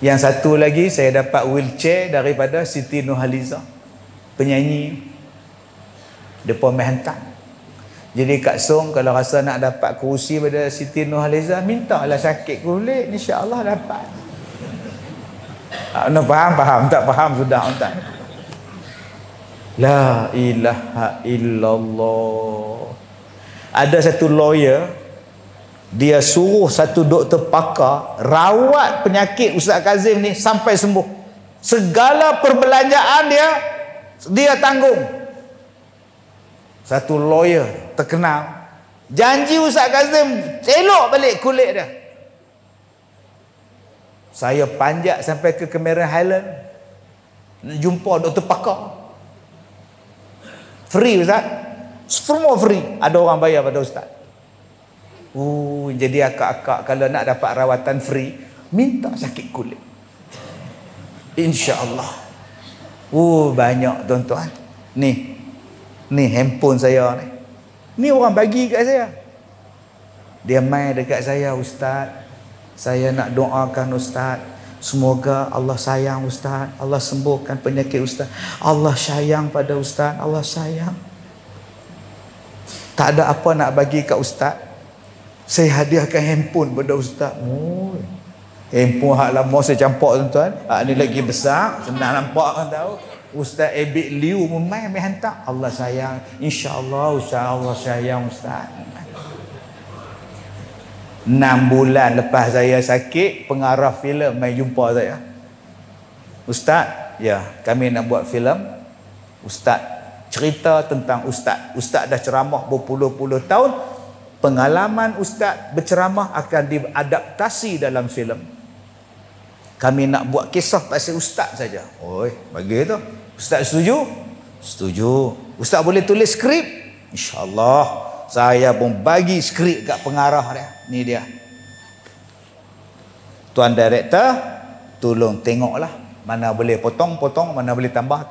Speaker 1: Yang satu lagi saya dapat wheelchair daripada Siti Nurhaliza, penyanyi. Depa mai hantar. Jadi Kak Song kalau rasa nak dapat kerusi pada Siti Nurhaliza, mintalah sakit kulit, insya-Allah dapat. Faham? Tak faham sudah tuan. La ilaha illallah. Ada satu lawyer, dia suruh satu doktor pakar rawat penyakit Ustaz Kazim ni sampai sembuh. Segala perbelanjaan dia tanggung. Satu lawyer terkenal janji Ustaz Kazim elok balik kulit dia. Saya panjat sampai ke Cameron Highland nak jumpa doktor pakar. Free Ustaz. Semua free. Ada orang bayar pada Ustaz. Jadi akak-akak kalau nak dapat rawatan free, minta sakit kulit. InsyaAllah. Banyak tuan-tuan. Ni handphone saya ni. Ni orang bagi kat saya. Dia main dekat saya, Ustaz, saya nak doakan Ustaz, semoga Allah sayang Ustaz, Allah sembuhkan penyakit Ustaz, Allah sayang pada Ustaz, Allah sayang. Tak ada apa nak bagi kat Ustaz, saya hadiahkan handphone pada Ustaz. Handphone hak lama saya campak tuan-tuan, ni lagi besar, senang nampak kan tahu. Ustaz Ebik Liu main hantar, Allah sayang, insya-Allah Ustaz, Allah sayang Ustaz. 6 bulan lepas saya sakit, pengarah filem mai jumpa saya. Ustaz, ya, kami nak buat filem. Ustaz, cerita tentang Ustaz. Ustaz dah ceramah berpuluh-puluh tahun. Pengalaman Ustaz berceramah akan diadaptasi dalam filem. Kami nak buat kisah pasal Ustaz saja. Bagi tu. Ustaz setuju? Setuju. Ustaz boleh tulis skrip? InsyaAllah. Saya pun bagi skrip kat pengarah dia. Ni dia. Tuan Director, tolong tengoklah. Mana boleh potong, mana boleh tambah.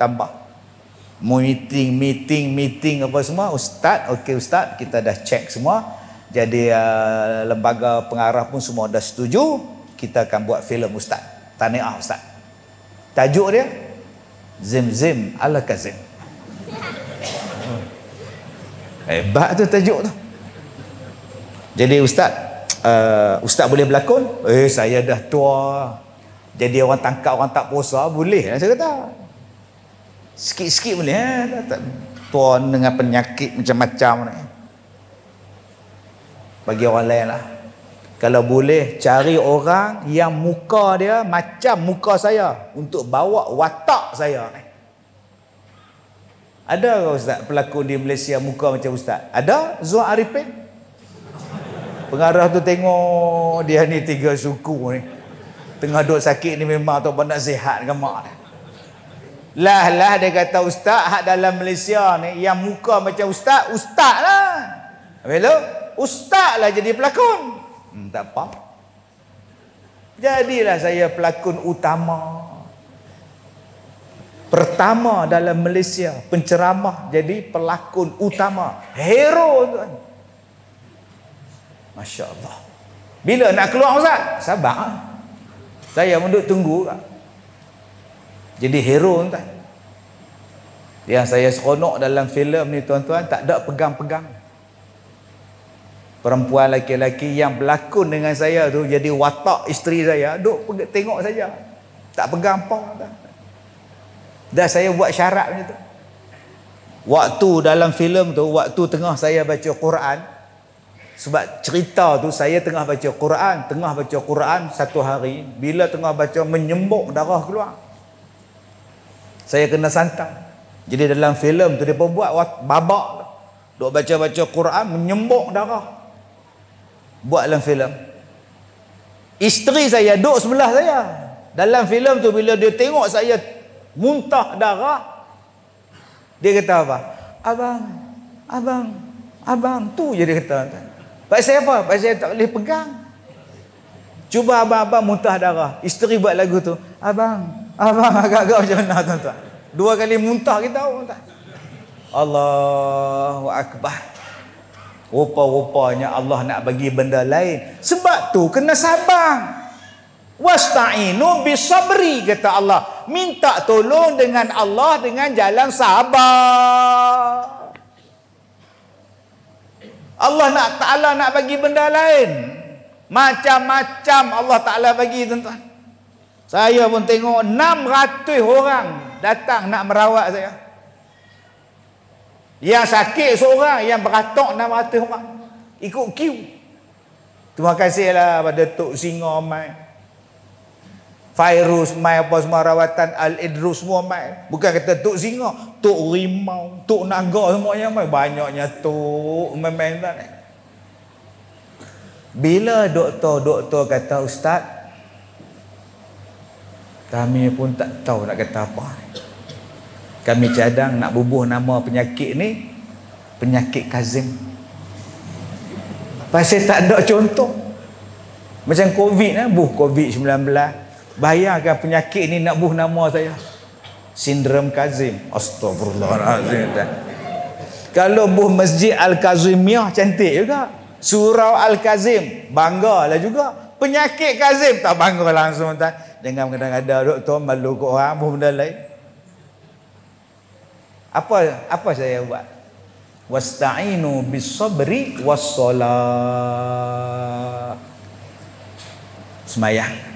Speaker 1: Meeting apa semua. Ustaz, okey Ustaz, kita dah check semua. Jadi lembaga pengarah pun semua dah setuju. Kita akan buat filem Ustaz. Tahniah Ustaz. Tajuk dia Zim ala Kazim. Hebat tu tajuk tu. Jadi Ustaz, Ustaz boleh berlakon? Saya dah tua. Jadi orang tangkap orang tak puasa boleh. Saya kata sikit-sikit boleh. Tua dengan penyakit macam-macam ni. Bagi orang lain lah. Kalau boleh cari orang yang muka dia macam muka saya untuk bawa watak saya ni. Ada ke Ustaz pelakon di Malaysia muka macam Ustaz? Ada? Zuan Arifin? Pengarah tu tengok dia ni 3 suku ni. Tengah duk sakit ni memang tak nak sihat ke mak ni. Lah dia kata Ustaz hak dalam Malaysia ni yang muka macam Ustaz lah. Habis tu Ustaz lah jadi pelakon. Tak apa. Jadilah saya pelakon utama. Pertama dalam Malaysia, penceramah jadi pelakon utama. Hero tuan. Masya Allah. Bila nak keluar Ustaz? Sabar. Saya menduk tunggu. Jadi hero tuan. Yang saya seronok dalam filem ni tuan-tuan, tak ada pegang-pegang. Perempuan laki-laki yang berlakon dengan saya tu jadi watak isteri saya, duk tengok saja, tak pegang apa. Dah saya buat syarat macam tu. Waktu dalam filem tu, waktu tengah saya baca Quran, sebab cerita tu saya tengah baca Quran satu hari, bila tengah baca menyembuk darah keluar, saya kena santai. Jadi dalam filem tu dia pun buat babak tu, duk baca-baca Quran menyembuk darah. Buat dalam filem. Isteri saya duduk sebelah saya. Dalam filem tu bila dia tengok saya muntah darah, dia kata apa? Abang tu je dia kata. Pasal apa? Pasal saya tak boleh pegang. Cuba abang muntah darah. Isteri buat lagu tu. Abang agak-agak macam mana tuan-tuan? 2 kali muntah kita tuan-tuan. Allahu Akbar. Rupa-rupanya Allah nak bagi benda lain. Sebab tu kena sabar. Wasta'inu bisabri, kata Allah. Minta tolong dengan Allah dengan jalan sabar. Allah Ta'ala nak bagi benda lain. Macam-macam Allah Ta'ala bagi tuan-tuan. Saya pun tengok 600 orang datang nak merawat saya. Yang sakit seorang, yang beratok 600 orang. Ikut queue. Terima kasihlah pada Tok Singa mai. Fairuz mai, apa semua rawatan Al-Idrus semua mai. Bukan kata Tok Singa, Tok Rimau, Tok Naga semuanya mai. Banyaknya Tok main tak. Bila doktor kata Ustaz, kami pun tak tahu nak kata apa. Kami cadang nak bubuh nama penyakit ni penyakit Kazim. Pasal tak ada contoh. Macam COVID COVID-19. Bayangkan penyakit ni nak buh nama saya. Sindrom Kazim. Astagfirullahalazim. Kalau buh Masjid Al-Kazimiyah cantik juga. Surau Al-Kazim, banggalah juga. Penyakit Kazim tak bangga langsung tak. Jangan kadang-kadang doktor malu ke orang buh benda lain. Apa saya buat? Wasta'inu bis-sabri was-salah. Semayang.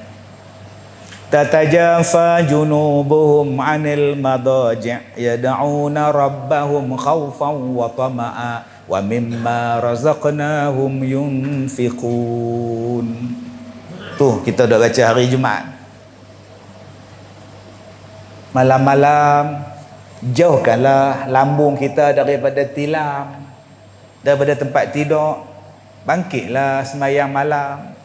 Speaker 1: Tatajafa junubuhum 'anil madaji' yad'una rabbahum khaufan wa tama'a wa mimma razaqnahum yunfiqun. Tu kita dah baca hari Jumaat. Malam-malam jauhkanlah lambung kita daripada tilam, daripada tempat tidur. Bangkitlah semayang malam.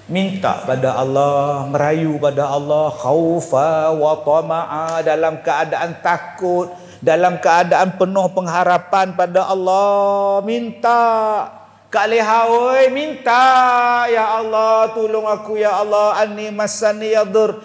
Speaker 1: Minta pada Allah, merayu pada Allah, khaufa wa tama'a, dalam keadaan takut, dalam keadaan penuh pengharapan pada Allah. Minta Kak Leha, oi, minta, ya Allah tolong aku ya Allah, anni massani yadur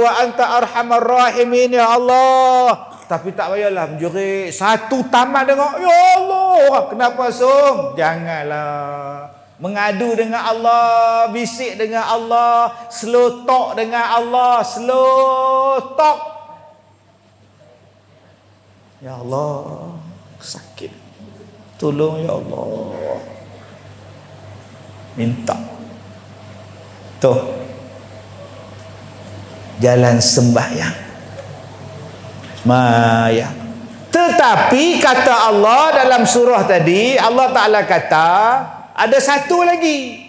Speaker 1: wa anta arhamar rahimin ya Allah. Tapi tak payahlah menjerit satu tamat tengok, ya Allah kenapa sung? Janganlah mengadu dengan Allah, bisik dengan Allah, slow talk dengan Allah, slow talk. Ya Allah, sakit. Tolong ya Allah. Minta. Tuh. Jalan sembahyang. Sembahyang. Tetapi kata Allah dalam surah tadi, Allah Ta'ala kata, ada satu lagi.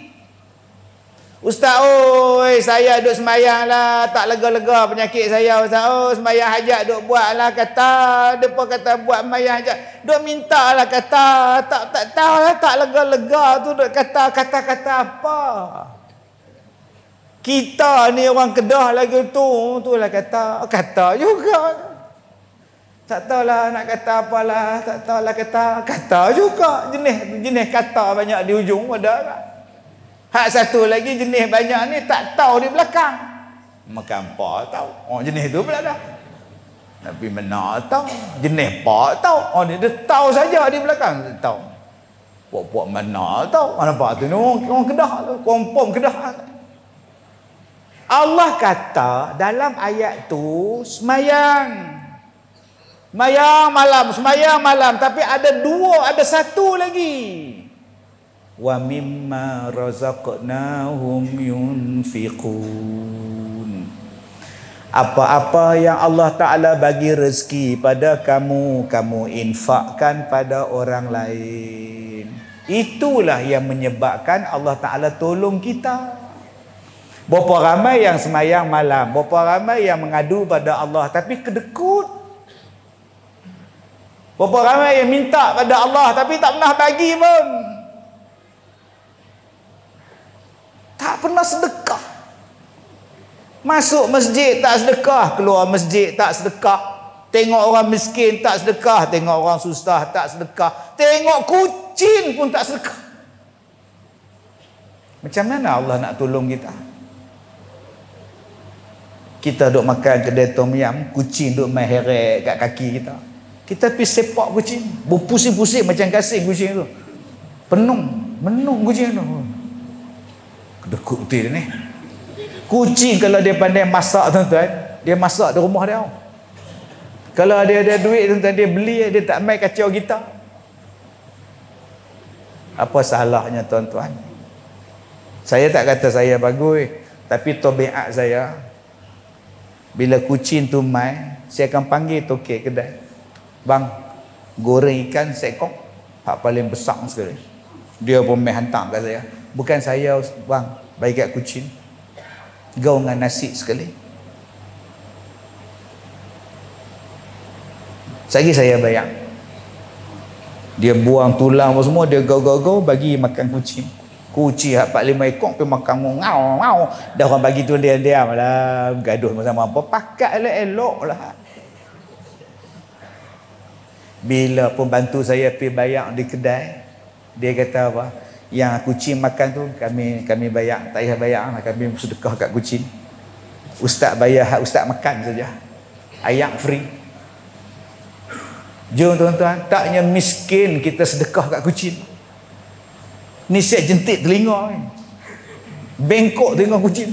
Speaker 1: Ustaz, oi, saya duk semayang lah, tak lega-lega penyakit saya, Ustaz. Oh, semayang hajat duk buat lah, kata. Depa kata buat semayang hajat, duk minta lah, kata. Tak tahu lah, tak lega-lega tu duk kata-kata apa. Kita ni orang Kedah lagi tu lah kata juga. Tak tahulah nak kata apalah, tak tahulah kata juga. Jenis kata banyak di ujung ada kan. Hak satu lagi jenis banyak ni tak tahu di belakang. Makan apa tahu. Oh, jenis tu pula dah. Tapi mana tahu. Jenis apa tahu. Oh, dia tahu saja di belakang dia tahu. Puak-puak mana tahu. Mana apa tu ni orang Kedah tu, kompom Kedah. Allah kata dalam ayat tu semayang malam, tapi ada satu lagi. Wa mimma razaqnahum yunfiqun. Apa-apa yang Allah Ta'ala bagi rezeki pada kamu infakkan pada orang lain. Itulah yang menyebabkan Allah Ta'ala tolong kita. Berapa ramai yang semayang malam, berapa ramai yang mengadu pada Allah tapi kedekut. Berapa ramai yang minta pada Allah tapi tak pernah bagi pun. Tak pernah sedekah. Masuk masjid tak sedekah, keluar masjid tak sedekah. Tengok orang miskin tak sedekah, tengok orang susah tak sedekah, tengok kucing pun tak sedekah. Macam mana Allah nak tolong kita? Kita duk makan kedai tom yam, kucing duk main heret kat kaki kita. Kita pergi sepak kucing, berpusing-pusing macam kasing kucing tu. Menung kucing tu. Kedekut betul ni. Kucing kalau dia pandai masak tuan-tuan, dia masak di rumah dia. Kalau dia ada duit tuan-tuan, dia beli, dia tak main kacau kita. Apa salahnya tuan-tuan? Saya tak kata saya bagus, tapi tabiat saya, bila kucing tu main, saya akan panggil tokek kedai. Bang, goreng ikan seekor, hak paling besar sekali. Dia pun main hantar kat saya. Bukan saya bang, bagi kat kucing. Gau dengan nasi sekali. Lagi saya bayar. Dia buang tulang semua, dia gau-gau bagi makan kucing. Kucing hak 4-5 ekor pergi makan ngau. Dah orang bagi tu diam-diam lah, gaduh sama apa, pakat elok lah. Bila pembantu saya pergi bayar di kedai, dia kata apa? Yang kucing makan tu kami bayar, tak payah bayar lah, kami sedekah kat kucing. Ustaz bayar hak ustaz makan saja. Ayam free. Jom tuan-tuan, taknya miskin kita sedekah kat kucing. Ni siap jentik telinga ni. Bengkok telinga kucing.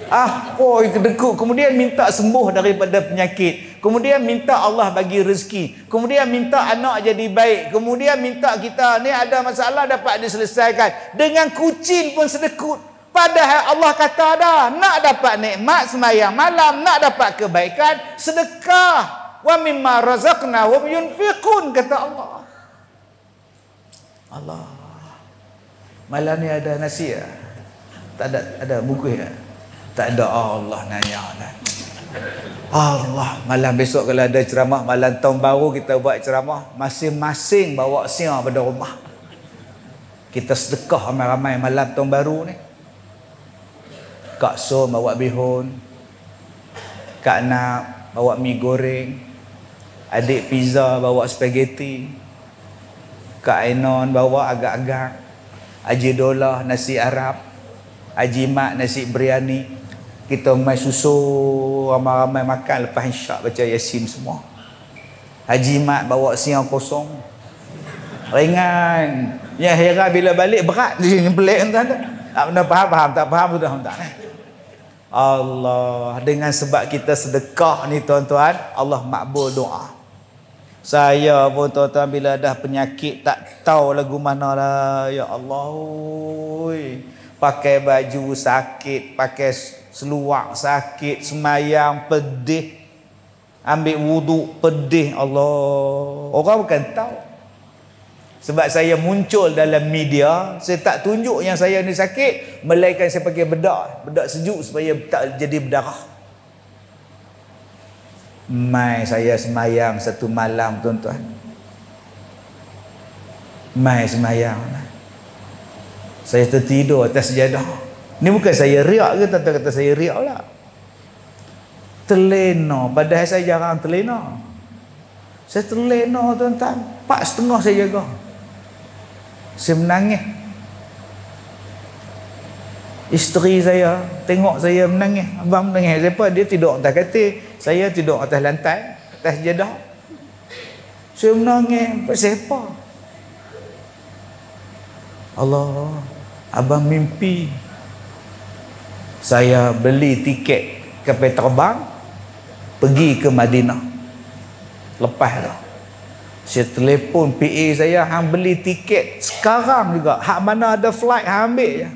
Speaker 1: Apa kedekut, kemudian minta sembuh daripada penyakit, kemudian minta Allah bagi rezeki, kemudian minta anak jadi baik, kemudian minta kita ni ada masalah dapat diselesaikan. Dengan kucing pun sedekut. Padahal Allah kata dah, nak dapat nikmat sembahyang malam, nak dapat kebaikan, sedekah. Wa mimma razaqnahum yunfiqun, kata Allah. Allah. Malam ni ada nasi ya? Tak ada bungkus ya? Tak ada. Allah nanya lah. Allah, malam besok kalau ada ceramah, malam tahun baru kita buat ceramah, masing-masing bawa siar pada rumah. Kita sedekah ramai-ramai malam tahun baru ni. Kak So bawa bihun, Kak Nak bawa mi goreng, adik pizza bawa spaghetti, Kak Ainon bawa agak-agak, Haji Dolah nasi Arab, Haji Mat nasi biryani. Kita mai susu ramai-ramai makan lepas insya baca Yasin semua. Haji Mat bawa siang kosong, ringan. Yang heran bila balik berat ni, pelik entah tak. Tak pernah faham, tak faham sudah tak. Allah, dengan sebab kita sedekah ni tuan-tuan, Allah makbul doa. Saya pun tuan-tuan bila dah penyakit tak tahu lagu mana lah, ya Allah, pakai baju sakit, pakai seluar sakit, semayang pedih, ambil wuduk pedih. Allah, orang bukan tahu. Sebab saya muncul dalam media, saya tak tunjuk yang saya ni sakit, melainkan saya pakai bedak sejuk supaya tak jadi berdarah. Mai saya semayang satu malam tuan-tuan, mai semayang, saya tertidur atas sejadah. Ni bukan saya riak ke, tuan-tuan kata saya riak lah. Terlena, padahal saya jarang terlena. Saya terlena tuan-tuan, 4:30 saya jaga. Saya menangis. Isteri saya tengok saya menangis. Abang menangis. Siapa? Dia tidur atas katil, saya tidur atas lantai, atas sejadah. Saya menangis. Siapa? Allah, abang mimpi saya beli tiket kapal terbang pergi ke Madinah. Lepas dah saya telefon PA saya, hang beli tiket sekarang juga, hak mana ada flight hang ambil je.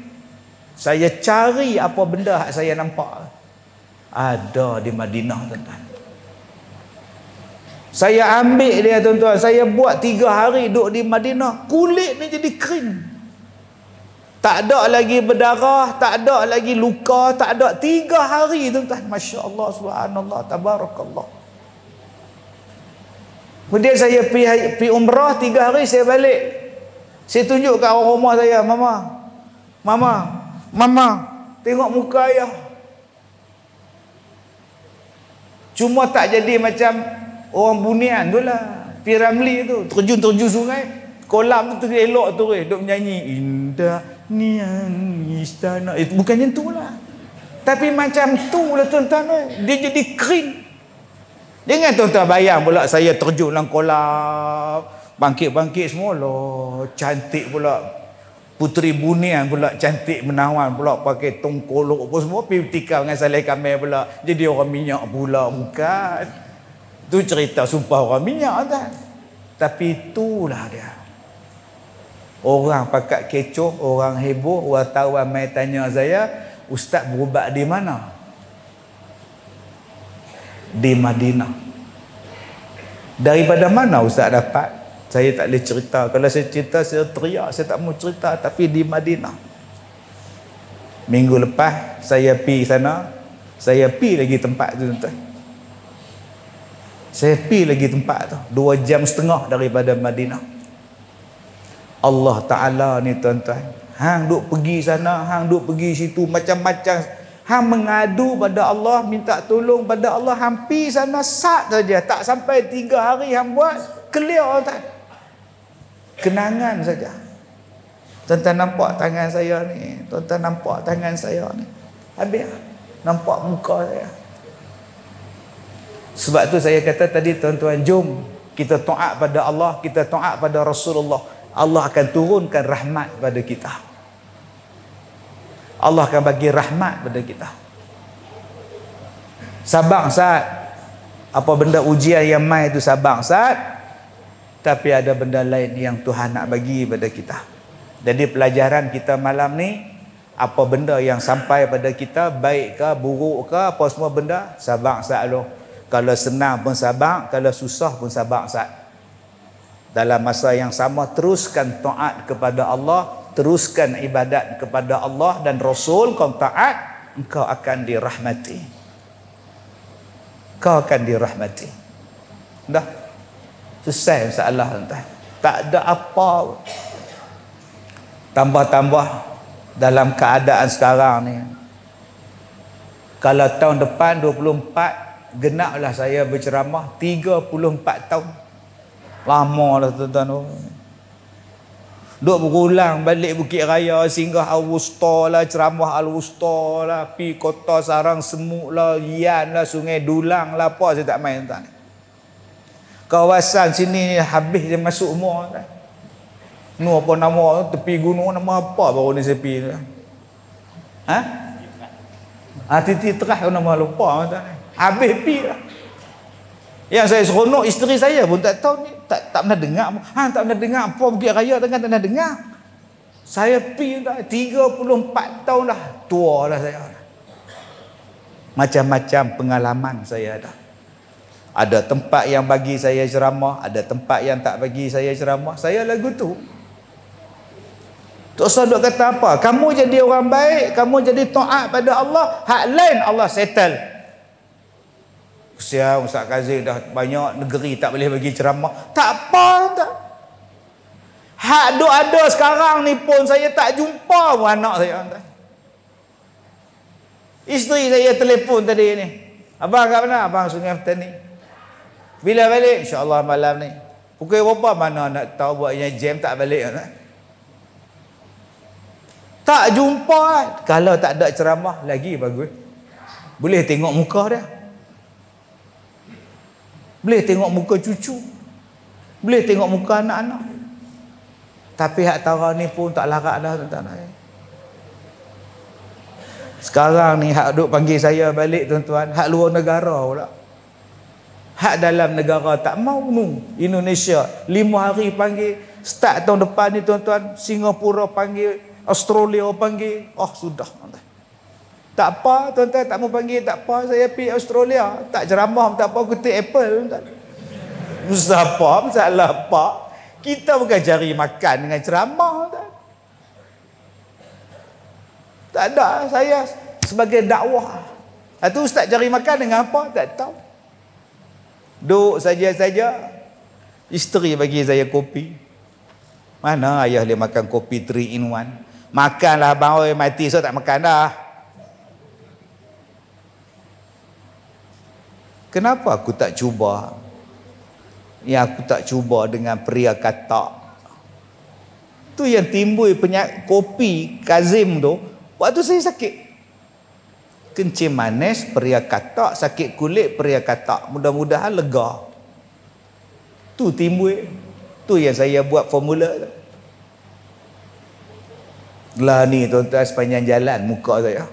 Speaker 1: Saya cari apa benda hak saya nampak ada di Madinah tuan-tuan. Saya ambil dia tuan-tuan, saya buat 3 hari duduk di Madinah, kulit ni jadi kering, tak ada lagi berdarah, tak ada lagi luka, tak ada. 3 hari tuan-tuan, Masya Allah, Subhanallah, Tabarakallah. Kemudian saya pergi umrah 3 hari, saya balik. Saya tunjuk kat orang rumah saya, Mama, tengok muka ayah. Cuma tak jadi macam orang Bunian tu lah, Piramli tu, terjun sungai, kolam tu elok tu, duk menyanyi indah nian istana. Itu bukannya tu lah, tapi macam tu lah tuan-tuan. Dia jadi kering. Jangan tuan-tuan bayang pula saya terjun dalam kolam, bangkit-bangkit semua loh, cantik pula Puteri Bunian pula, cantik menawan pula, pakai tongkolok apa semua, pergi tikam dengan Saleh Kamel pula, jadi orang minyak pula. Bukan, tu cerita sumpah orang minyak kan. Tapi itulah dia. Orang pakat kecoh, orang heboh, wartawan mai tanya saya, Ustaz berubat di mana? Di Madinah. Daripada mana Ustaz dapat? Saya tak boleh cerita. Kalau saya cerita, saya teriak, saya tak mau cerita. Tapi di Madinah. Minggu lepas saya pergi sana, saya pergi lagi tempat tu tuan-tuan. Saya pergi lagi tempat tu 2 jam setengah daripada Madinah. Allah Ta'ala ni tuan-tuan, hang duk pergi sana, hang duk pergi situ, macam-macam. Hang mengadu pada Allah, minta tolong pada Allah, hang pergi sana sat saja, tak sampai 3 hari hang buat clear tak, kenangan saja. Tuan-tuan nampak tangan saya ni, tuan-tuan nampak tangan saya ni. Habis nampak muka saya. Sebab tu saya kata tadi, tuan-tuan, jom kita taat pada Allah, kita taat pada Rasulullah. Allah akan turunkan rahmat pada kita. Allah akan bagi rahmat pada kita. Sabar saat apa benda ujian yang mai itu, sabar saat. Tapi ada benda lain yang Tuhan nak bagi pada kita. Jadi pelajaran kita malam ni, apa benda yang sampai pada kita, baik ke buruk ke apa semua benda, sabar saat lo. Kalau senang pun sabar, kalau susah pun sabar saat. Dalam masa yang sama, teruskan taat kepada Allah, teruskan ibadat kepada Allah dan Rasul. Kau taat, engkau akan dirahmati. Kau akan dirahmati. Dah selesai masalah, tuan-tuan. Tak ada apa. Tambah-tambah dalam keadaan sekarang ni, kalau tahun depan 24 genaplah saya berceramah 34 tahun. Lama lah, tuan-tuan. Duk berulang balik Bukit Raya, singgah Al-Wusta lah, ceramah Al-Wusta lah, pi Kota Sarang Semuk lah, Yan lah, Sungai Dulang lah, apa saya tak main, tuan. Kawasan sini habis je masuk umur, tuan. Nu apa nama tepi gunung, nama apa baru ni saya pergi, tuan? Titi Terah nama lupa, tuan. Habis pi lah. Yang saya seronok, isteri saya pun tak tahu ni, tak pernah dengar. Tak pernah dengar apa Bukit Raya, tak pernah dengar. Saya pi dah 34 tahun dah, tua dah saya. Macam-macam pengalaman saya dah. Ada tempat yang bagi saya ceramah, ada tempat yang tak bagi saya ceramah. Saya lagu tu. Tok Ustaz duk kata apa? Kamu jadi orang baik, kamu jadi taat pada Allah, hak lain Allah settle. Usia Ustaz Kazim dah banyak negeri tak boleh bagi ceramah. Tak apa, tak. Hak duk ada sekarang ni pun saya tak jumpa pun anak saya, tak. Isteri saya telefon tadi ni. Abang kat mana? Abang Sungai Petani. Bila balik? InsyaAllah malam ni. Pukul berapa? Mana nak tahu, buatnya jam tak balik, tak. Tak jumpa. Kalau tak ada ceramah lagi bagus. Boleh tengok muka dia. Boleh tengok muka cucu. Boleh tengok muka anak-anak. Tapi hak tara ni pun tak larat dah, tuan-tuan. Sekarang ni hak duk panggil saya balik, tuan-tuan, hak luar negara pula. Hak dalam negara tak mau nu. Indonesia 5 hari panggil. Start tahun depan ni, tuan-tuan, Singapura panggil, Australia panggil. Oh sudah, tuan-tuan. Tak apa, tuan-tuan, tak mau panggil, tak apa, saya pergi Australia. Tak ceramah, tak apa, kutip Apple, tuan-tuan. Masalah apa? Kita bukan cari makan dengan ceramah, tuan. Tak ada, saya sebagai dakwah. Itu ustaz cari makan dengan apa? Tak tahu. Duduk saja-saja. Isteri bagi saya kopi. Mana ayah dia makan kopi 3 in 1. Makanlah abang, oi, mati so tak makan dah. Kenapa aku tak cuba? Yang aku tak cuba dengan pria katak. Tu yang timbul penyakit kopi Kazim tu. Waktu saya sakit. Kencing manis, pria katak. Sakit kulit, pria katak. Mudah-mudahan lega. Tu timbul. Tu yang saya buat formula tu. Lah ni tuan-tuan, sepanjang jalan muka saya.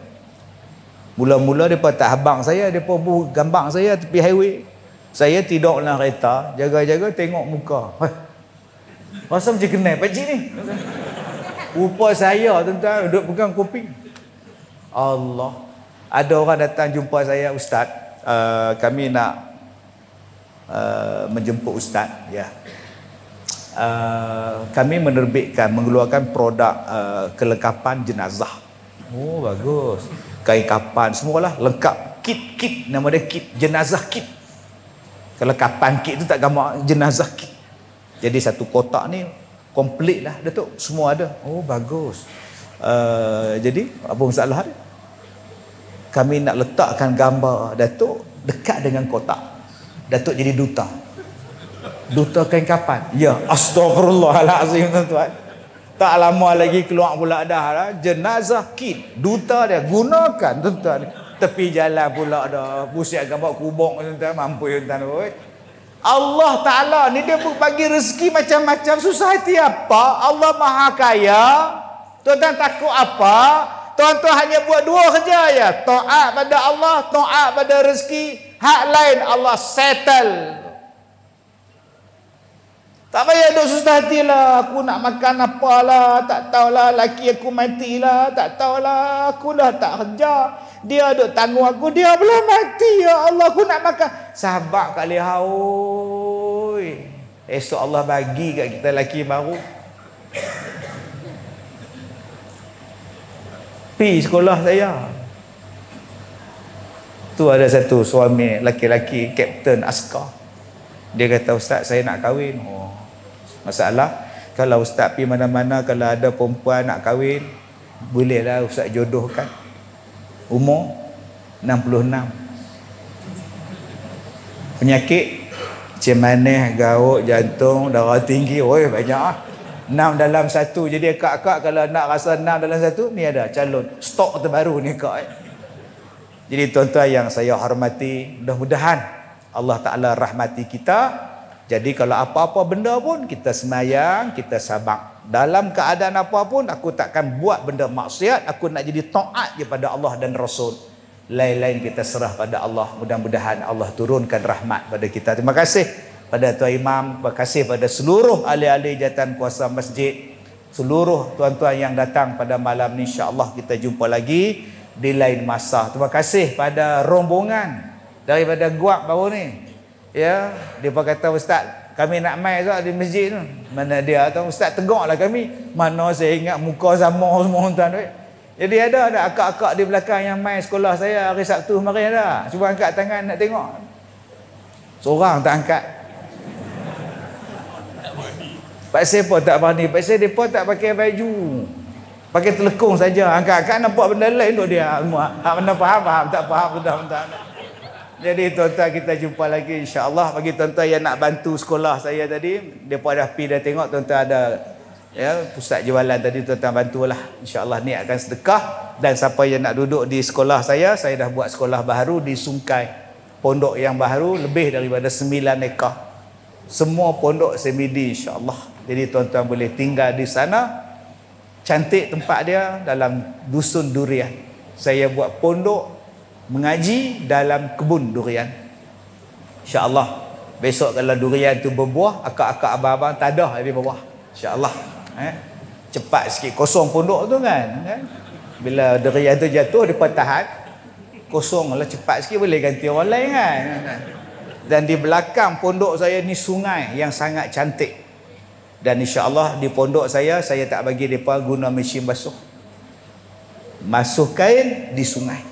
Speaker 1: Mula-mula mereka tak habang saya, mereka gambang saya tepi highway. Saya tidur dalam kereta, jaga-jaga tengok muka. Rasa macam kenal pakcik ni. Rupa saya, tuan-tuan, duduk pegang kopi. Allah. Ada orang datang jumpa saya, Ustaz, kami nak menjemput Ustaz. Ya. Kami mengeluarkan produk kelengkapan jenazah. Oh, bagus. Kain kapan, semualah lengkap. Kit, nama dia kit, jenazah kit. Kelengkapan kit tu tak gambar jenazah kit. Jadi satu kotak ni komplit lah, Datuk. Semua ada. Oh, bagus. Jadi, apa masalah dia? Kami nak letakkan gambar Datuk dekat dengan kotak. Datuk jadi duta. Duta kain kapan? Ya, astagfirullahalazim, tuan-tuan. Tak lama lagi keluar pula dah lah. Jenazah kit. Duta dia. Gunakan tuan-tuan. Tepi jalan pula dah. Pusat gambar kubur tuan-tuan. Mampu tuan-tuan. Allah Ta'ala ni dia bagi rezeki macam-macam. Susah hati apa? Allah Maha Kaya. Tuan-tuan takut apa? Tuan-tuan hanya buat dua kerja ya. Taat pada Allah. Taat pada rezeki. Hak lain Allah settle. Tak payah duk susah hati lah. Aku nak makan apalah. Tak tahulah. Laki aku matilah. Tak tahulah. Aku dah tak kerja. Dia duk tanggung aku. Dia belum mati. Ya Allah, aku nak makan. Sabar kali haui. Esok Allah bagi kat kita laki baru. Pi sekolah saya. Tu ada satu suami laki-laki kapten askar. Dia kata, Ustaz saya nak kahwin. Oh, masalah kalau Ustaz pergi mana-mana, kalau ada perempuan nak kahwin, bolehlah Ustaz jodohkan. Umur 66. Penyakit macam manis, gaut, jantung, darah tinggi. Oi, banyak ah. 6 dalam 1. Jadi akak-akak kalau nak rasa 6 dalam 1, ni ada calon stok terbaru ni kak. Jadi tuan-tuan yang saya hormati, mudah-mudahan Allah Ta'ala rahmati kita. Jadi kalau apa-apa benda pun kita semayang, kita sabar. Dalam keadaan apa pun aku takkan buat benda maksiat. Aku nak jadi taat kepada Allah dan Rasul. Lain-lain kita serah pada Allah. Mudah-mudahan Allah turunkan rahmat pada kita. Terima kasih pada Tuan Imam. Terima kasih pada seluruh ahli-ahli jawatan kuasa masjid. Seluruh tuan-tuan yang datang pada malam ni. InsyaAllah kita jumpa lagi di lain masa. Terima kasih pada rombongan daripada Guak baru ni. Ya, dia pun kata, Ustaz, kami nak main di masjid tu. Mana dia tahu, Ustaz tegaklah kami. Mana saya ingat muka sama semua tuan. Jadi ada akak-akak di belakang yang main sekolah saya hari Sabtu kemarin ada. Cuba angkat tangan nak tengok. Seorang tak angkat. Pak siapa tak berani? Pak saya depa tak pakai baju. Pakai telekung saja. Angkat-angkat nampak benda lain tu dia. Hak mana faham, tak faham sudah. Jadi tuan-tuan kita jumpa lagi insya-Allah. Bagi tuan-tuan yang nak bantu sekolah saya tadi, depa dah pi dah tengok tuan-tuan ada ya pusat jualan tadi, tuan-tuan bantulah. Insya-Allah ni akan sedekah. Dan siapa yang nak duduk di sekolah saya dah buat sekolah baru di Sungkai. Pondok yang baru lebih daripada 9 ekar. Semua pondok semidi insya-Allah. Jadi tuan-tuan boleh tinggal di sana. Cantik tempat dia dalam dusun durian. Saya buat pondok mengaji dalam kebun durian. InsyaAllah besok kalau durian tu berbuah, akak-akak abang-abang tak ada di bawah. InsyaAllah cepat sikit kosong pondok tu kan. Bila durian tu jatuh dia tahan, kosong lah cepat sikit, boleh ganti orang lain kan. Dan di belakang pondok saya ni sungai yang sangat cantik. Dan insyaAllah di pondok saya tak bagi mereka guna mesin basuh. Masuk kain di sungai.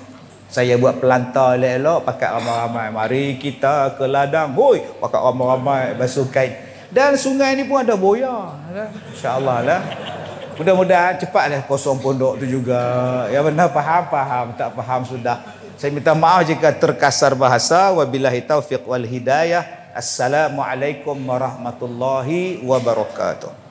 Speaker 1: Saya buat pelantar elok-elok, pakai ramai-ramai. Mari kita ke ladang. Hoi, pakai ramai-ramai basuh kain. Dan sungai ni pun ada boya. InsyaAllah lah. Mudah-mudahan cepat lah kosong pondok tu juga. Yang benar faham, tak faham sudah. Saya minta maaf jika terkasar bahasa. Wabillahi taufiq wal hidayah. Assalamualaikum warahmatullahi wabarakatuh.